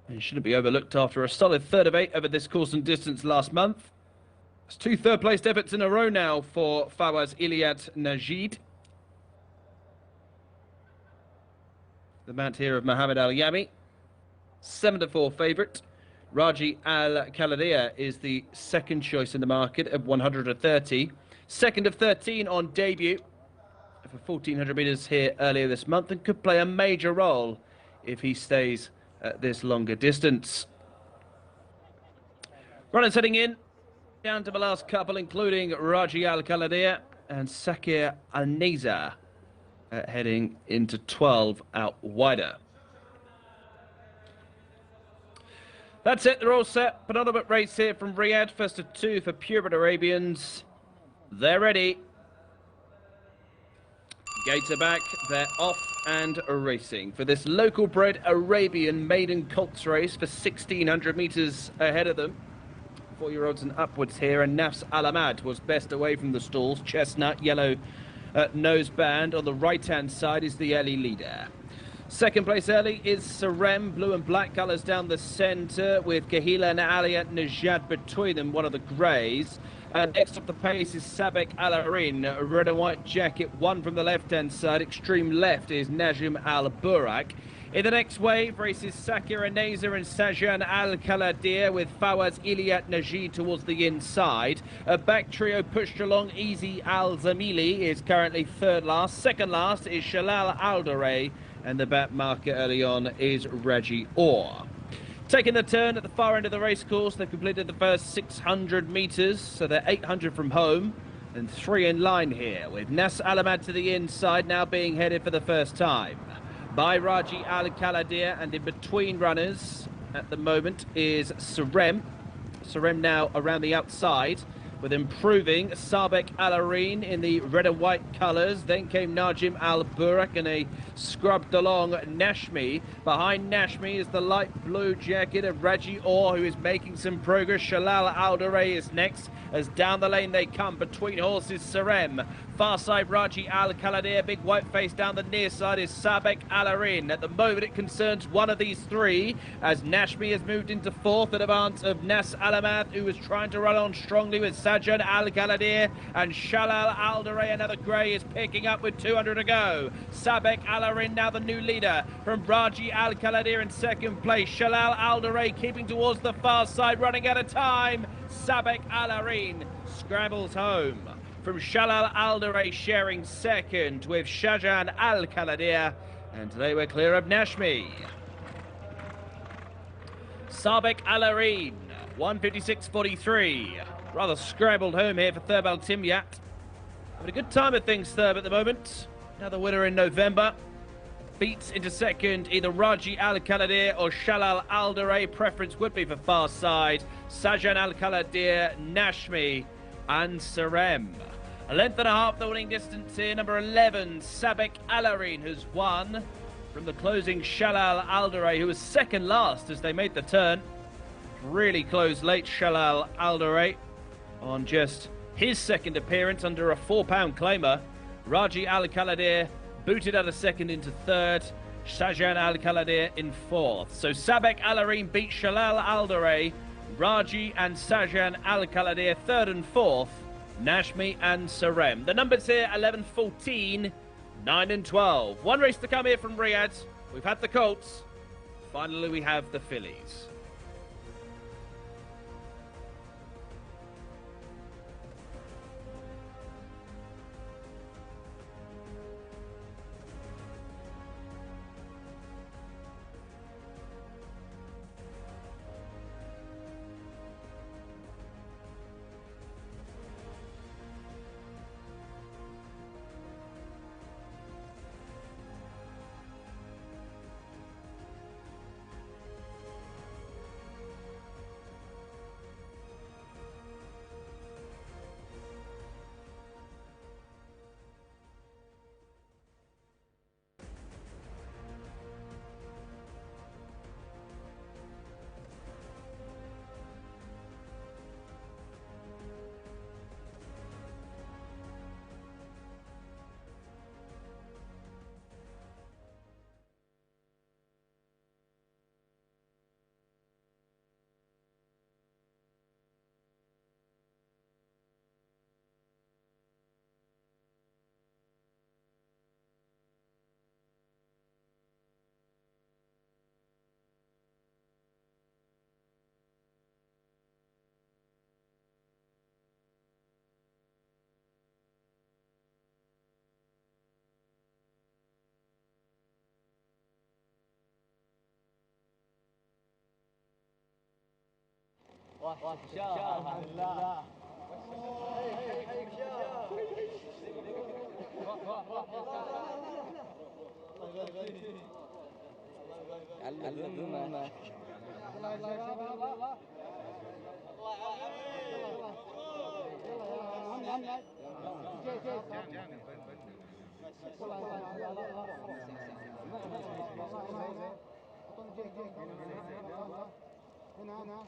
S1: And shouldn't be overlooked after a solid 3rd of 8 over this course and distance last month. It's 2 third-placed efforts in a row now for Fawaz Iliad Najid. The mount here of Mohammed Al Yami. 7-4 favourite. Raji Al Kaladia is the second choice in the market at 130. Second of 13 on debut for 1400 metres here earlier this month, and could play a major role if he stays at this longer distance. Runners heading in, down to the last couple, including Raji Al Kaladia and Sakir Al Neza, heading into 12 out wider. That's it, they're all set. Penultimate race here from Riyadh, first of 2 for purebred Arabians. They're ready. Gates are back, they're off and racing for this local bred Arabian maiden colts race for 1600 metres ahead of them. 4-year-olds and upwards here, and Nafs Alamad was best away from the stalls. Chestnut, yellow noseband. On the right-hand side is the early leader. Second place early is Sarem, blue and black colours down the centre, with Kahila and Aliyat Najad between them, one of the greys. Next up the pace is Sabek Alarin, red and white jacket, 1 from the left-hand side. Extreme left is Najim Al-Burak. In the next wave races Sakir Nazer and Sajan Al-Kaladir, with Fawaz Iliad Najid towards the inside. A back trio pushed along. Easy Al-Zamili is currently third last. Second last is Shalal Al-Duray, and the back marker early on is Raji Orr. Taking the turn at the far end of the racecourse, they've completed the first 600 metres, so they're 800 from home, and 3 in line here, with Nas Alamad to the inside, now being headed for the first time by Raji Al-Kaladir, and in between runners at the moment is Sarem. Sarem now around the outside, with improving Sabek Alarin in the red and white colours. Then came Najim Al-Burak and a scrubbed along Nashmi. Behind Nashmi is the light blue jacket of Raji Orr, who is making some progress. Shalal Al-Duray is next, as down the lane they come. Between horses, Sarem. Far side, Raji Al-Kaladir. Big white face down the near side is Sabek Alarin. At the moment it concerns one of these 3, as Nashmi has moved into 4th in advance of Nas Alamath, who was trying to run on strongly with Sajan Al-Kaladir, and Shalal Al-Duray, another grey, is picking up with 200 to go. Sabek Alarin now the new leader from Raji Al-Kaladir in second place. Shalal Al-Duray keeping towards the far side, running out of time. Sabek Alarin scrambles home from Shalal Al-Duray, sharing second with Shajan Al-Kaladir, and today we're clear of Nashmi. Sabek Alarin, 156.43. Rather scrambled home here for Thurb Al-Timyat. Having a good time of things, Thurb, at the moment. Now the winner in November. Beats into second either Raji Al-Kaladir or Shalal Al-Duray. Preference would be for far side Sajan Al-Kaladir, Nashmi and Sarem. A length and a half the winning distance here. Number 11, Sabek Alarin, has won from the closing Shalal Al-Duray, who was second last as they made the turn. Really close late, Shalal Al-Duray, on just his second appearance under a £4 claimer. Raji Al-Kaladir booted out of second into third. Sajan Al-Kaladir in 4th. So Sabek Alarin beat Shalal Al-Duray. Raji and Sajan Al-Kaladir 3rd and 4th. Nashmi and Sarem. The numbers here, 11, 14, 9 and 12. One race to come here from Riyadh. We've had the colts. Finally, we have the fillies.
S2: الحمد لله. علمنا هنا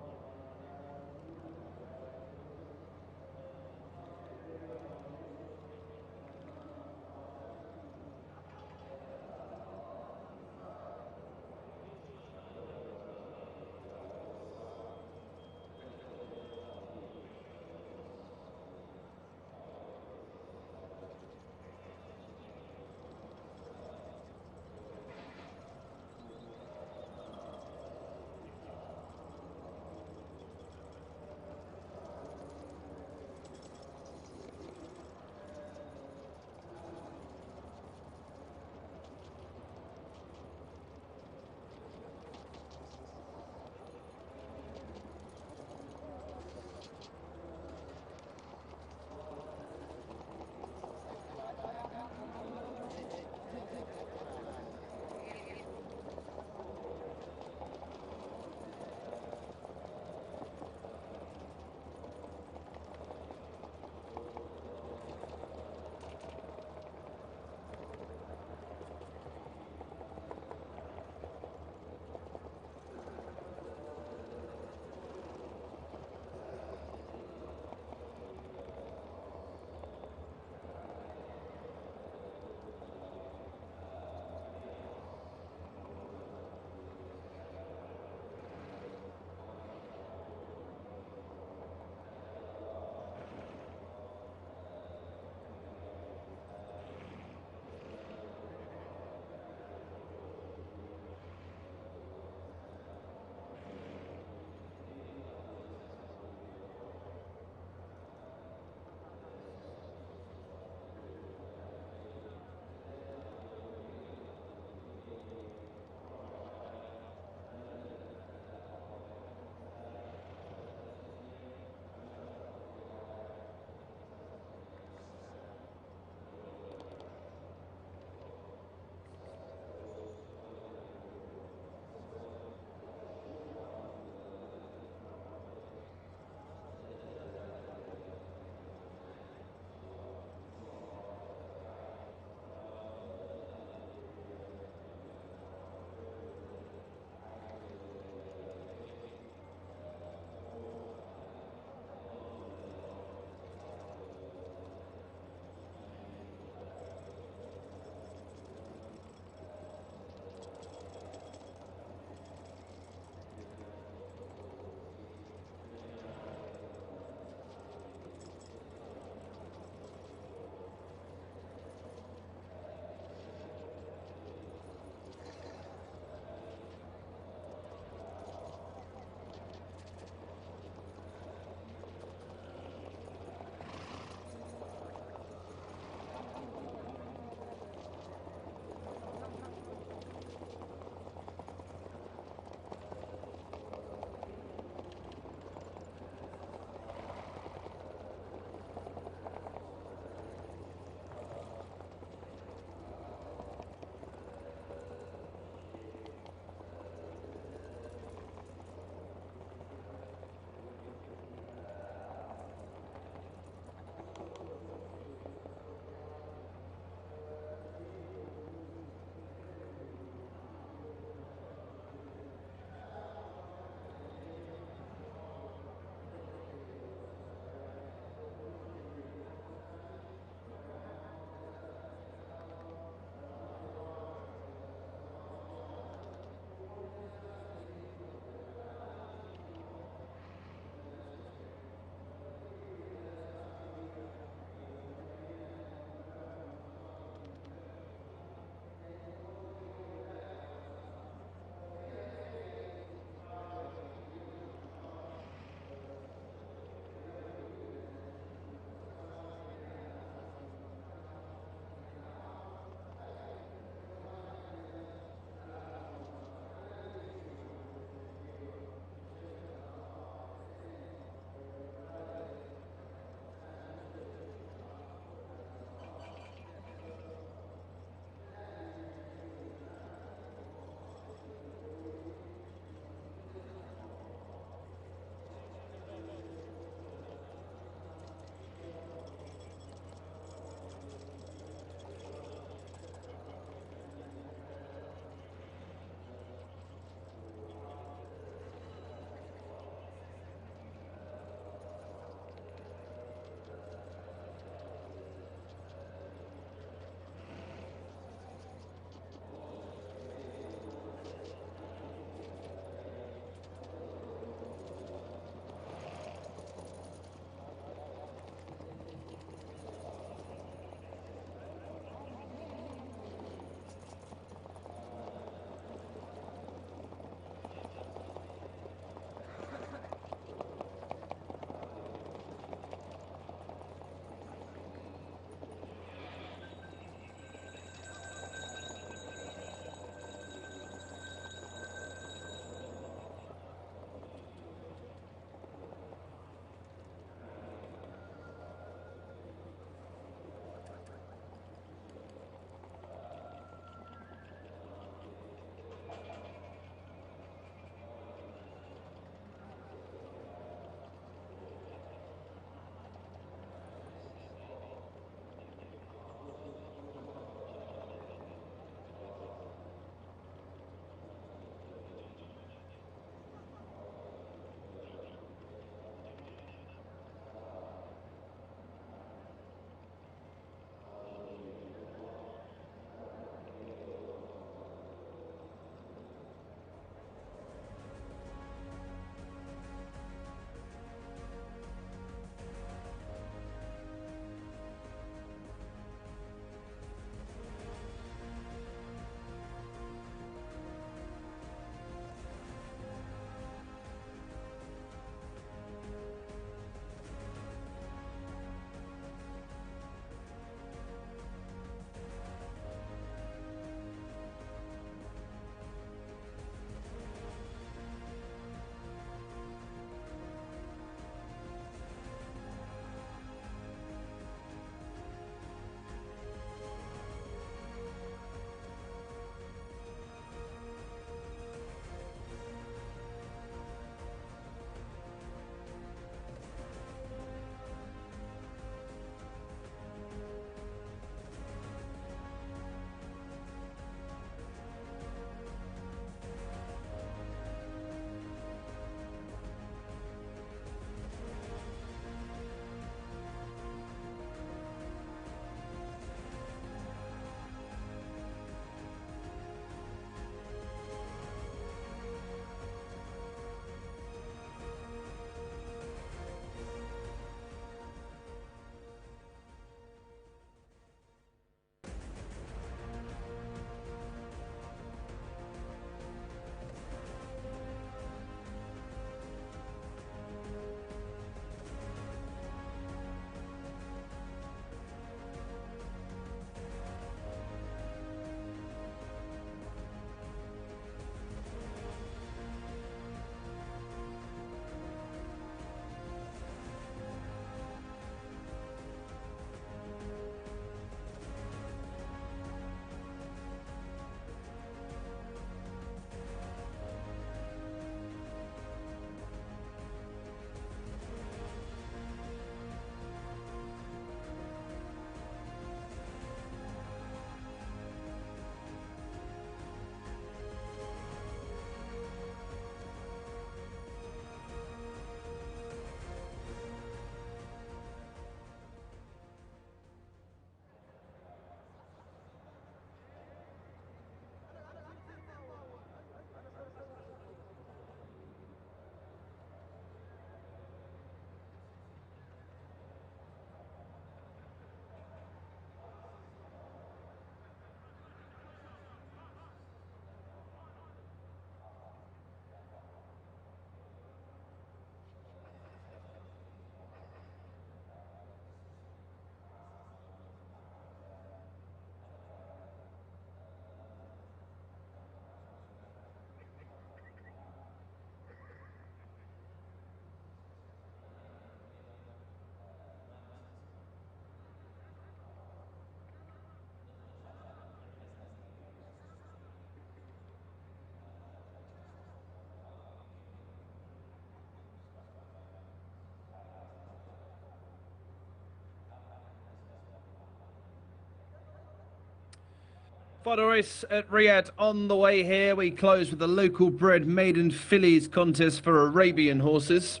S1: Final race at Riyadh on the way here. We close with the local bred maiden fillies contest for Arabian horses.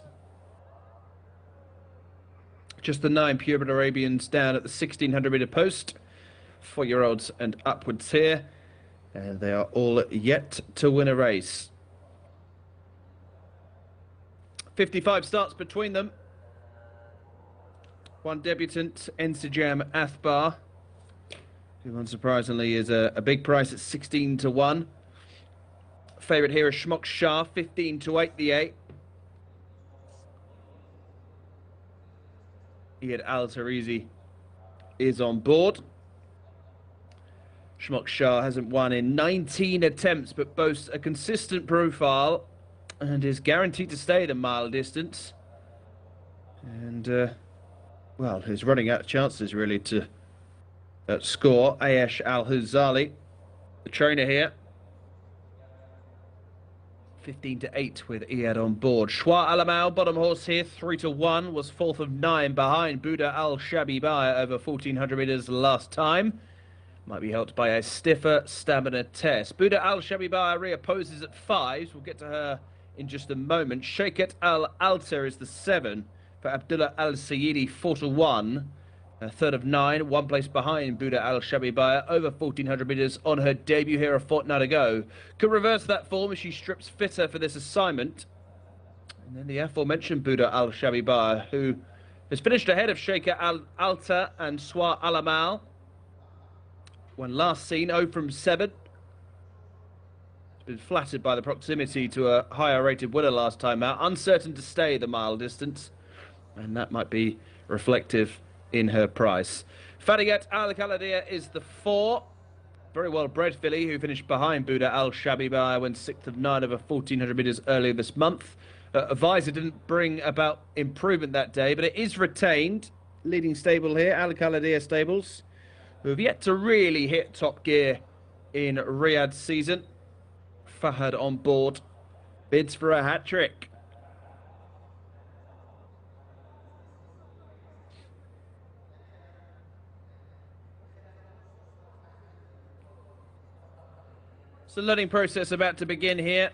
S1: Just the 9 purebred Arabians down at the 1600 metre post. 4-year-olds and upwards here. And they are all yet to win a race. 55 starts between them. One debutant, Ensijam Athbar, who unsurprisingly is a big price at 16 to 1. Favourite here is Shmok Shah, 15 to 8, the 8. Iyad Al Tarizi is on board. Shmok Shah hasn't won in 19 attempts, but boasts a consistent profile and is guaranteed to stay the mile distance. And, well, he's running out of chances, really, to score. Ayesh Al-Huzali, the trainer here. 15 to 8 with Iyad on board. Shwa Alamal, bottom horse here, 3 to 1, was 4th of 9 behind Buda Al-Shabibaya over 1400 metres last time. Might be helped by a stiffer stamina test. Buda Al-Shabibaya reopposes at 5s. We'll get to her in just a moment. Sheikat Al-Alta is the 7 for Abdullah Al-Sayyidi, 4 to 1. 3rd of 9, 1 place behind Buda Al-Shabibaya, over 1400 metres on her debut here a fortnight ago. Could reverse that form as she strips fitter for this assignment. And then the aforementioned Buda Al-Shabibaya, who has finished ahead of Sheikha Al-Alta and Swa Alamal. When last seen, 0 from 7. Been flattered by the proximity to a higher rated winner last time out. Uncertain to stay the mile distance. And that might be reflective in her price. Fadiyat Al-Khaladia is the 4. Very well bred filly who finished behind Buda Al-Shabibaya when 6th of 9 over 1400 metres earlier this month. Advisor didn't bring about improvement that day, but it is retained. Leading stable here, Al-Khaladia Stables, who have yet to really hit top gear in Riyadh season. Fahad on board, bids for a hat-trick. The learning process about to begin here.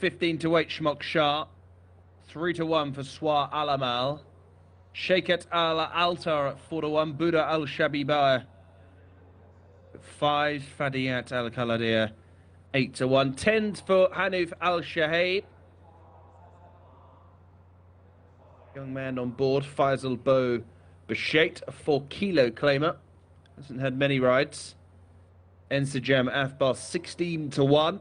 S1: $15 to 8 Shmok Shah, 3 to 1 for Swa Alamal, Sheikat Al-Altar at 4 to 1, Buda Al-Shabibaya 5, Fadiyat Al-Khaladia 8 to 1, 10 for Hanuf Al-Shahib. Young man on board, Faisal Bo Bashait, a 4-kilo claimer. Hasn't had many rides. Ensijam Athbar, 16 to 1.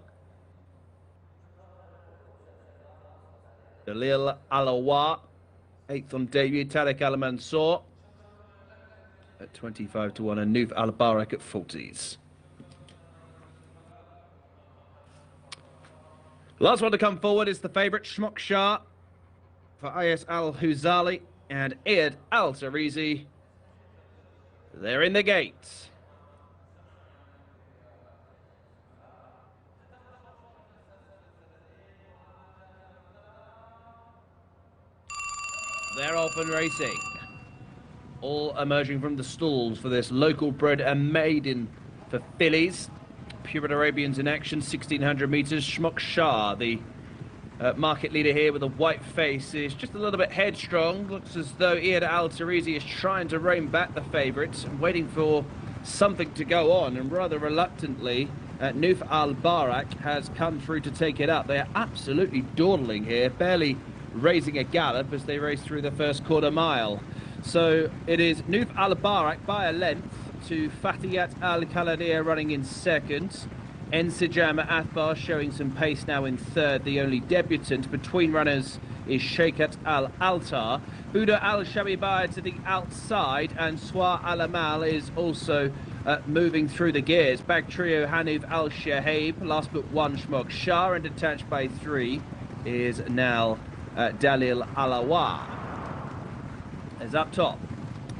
S1: Dalil Alawa, 8th on debut. Tariq Al Mansour at 25 to 1. And Nuf Al Barak at 40s. Last one to come forward is the favourite, Shmok Shah, for Ayes Al-Huzali and Iyad Al-Tarizi. They're in the gates. They're off and racing. All emerging from the stalls for this local bred and maiden for fillies. Purebred Arabians in action, 1600 metres. Shmok Shah, the market leader here with a white face, is just a little bit headstrong. Looks as though Iyad Al-Tarizi is trying to rein back the favourites and waiting for something to go on. And rather reluctantly, Nuf Al-Barak has come through to take it up. They are absolutely dawdling here, barely raising a gallop as they race through the first quarter mile. So it is Nuf Al-Barak by a length to Fatiyat Al-Khaladia running in second. Ensijam Athbar showing some pace now in third, the only debutant. Between runners is Sheikat Al-Altar. Buda Al-Shabibaya to the outside, and Swa Alamal is also moving through the gears. Back trio Hanuf Al-Shahib, last but 1 Shmok Shah, and detached by 3 is now Dalil Alawa. As up top,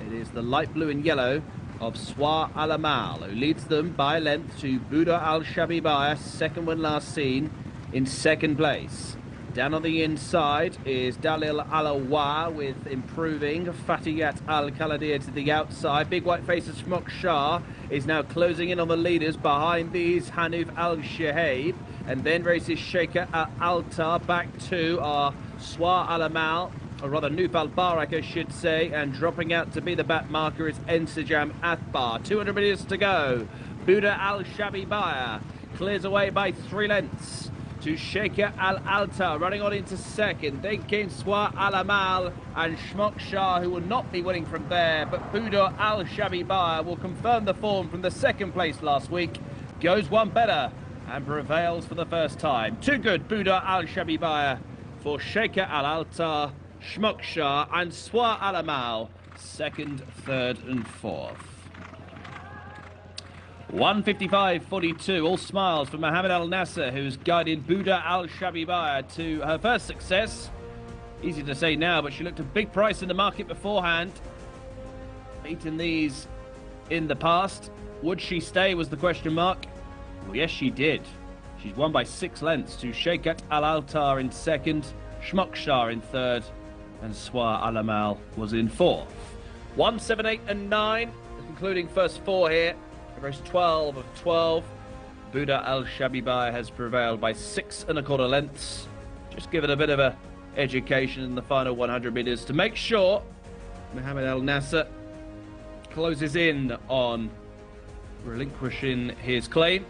S1: it is the light blue and yellow of Swa Alamal, who leads them by length to Buda Al-Shabibaya, second one last seen, in second place. Down on the inside is Dalil Alawa with improving. Fatiyat Al-Khaladir to the outside. Big white face of Shmok Shah is now closing in on the leaders. Behind these, Hanuf Al-Shahaib. And then races Sheikha Al-Altar. Back to our Swa Al-Amal, or rather Nuf Al-Barak, I should say. And dropping out to be the back marker is Ensajam Athbar. 200 metres to go. Buda Al-Shabibaya clears away by 3 lengths to Sheikha Al-Alta, running on into second. Then came Swa Al-Amal and Shmok Shah, who will not be winning from there, but Buda Al-Shabibaya will confirm the form from the second place last week, goes one better and prevails for the first time. Too good, Buda Al-Shabibaya for Sheikha Al-Alta, Shmok Shah and Swa Al-Amal, second, third and fourth. 155.42, all smiles for Mohammed Al Nasser, who's guided Buda Al Shabibaya to her first success. Easy to say now, but she looked a big price in the market beforehand. Beaten these in the past. Would she stay was the question mark. Well, yes, she did. She's won by 6 lengths to Sheikhat Al Altar in second, Shmok Shah in third, and Swa Al Amal was in fourth. 1, 7, 8 and 9, concluding first 4 here. Race 12 of 12. Buda Al Shabibaya has prevailed by 6 1/4 lengths. Just give it a bit of a education in the final 100 metres to make sure Mohammed Al Nasser closes in on relinquishing his claim.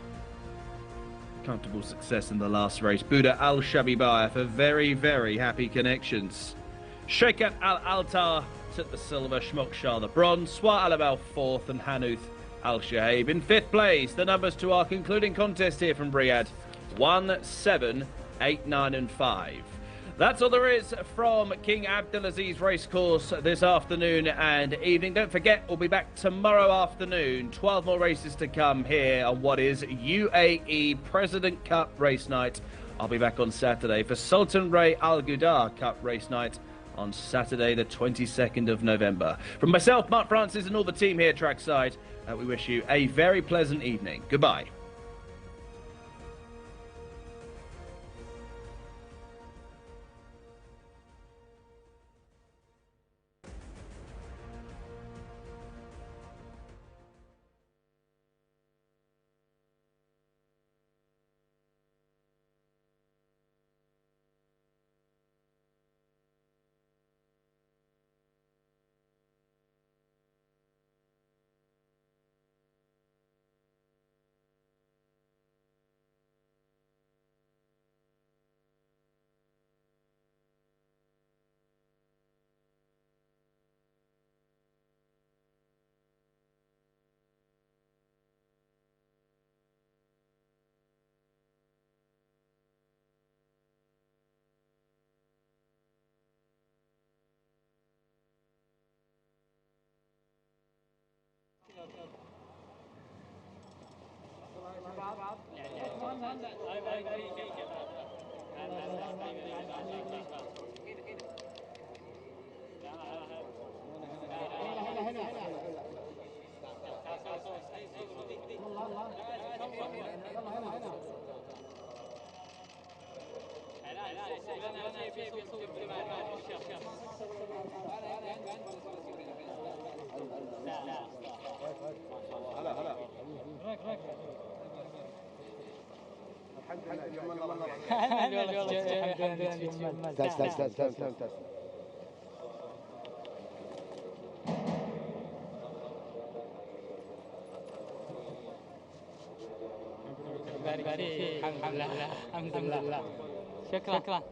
S1: Comfortable success in the last race. Buda Al Shabibaya for very, very happy connections. Sheikhat Al Altar took the silver, Shmok Shah the bronze, Swa Al Amal fourth, and Hanuf Al-Shahaib in 5th place. The numbers to our concluding contest here from Riyadh: 1, 7, 8, 9 and 5. That's all there is from King Abdulaziz Racecourse this afternoon and evening. Don't forget, we'll be back tomorrow afternoon. 12 more races to come here on what is UAE President Cup race night. I'll be back on Saturday for Sultan Ray Al Ghudar Cup race night on Saturday the 22nd of November. From myself, Mark Francis, and all the team here trackside, we wish you a very pleasant evening. Goodbye.
S2: الحمد لله شكرا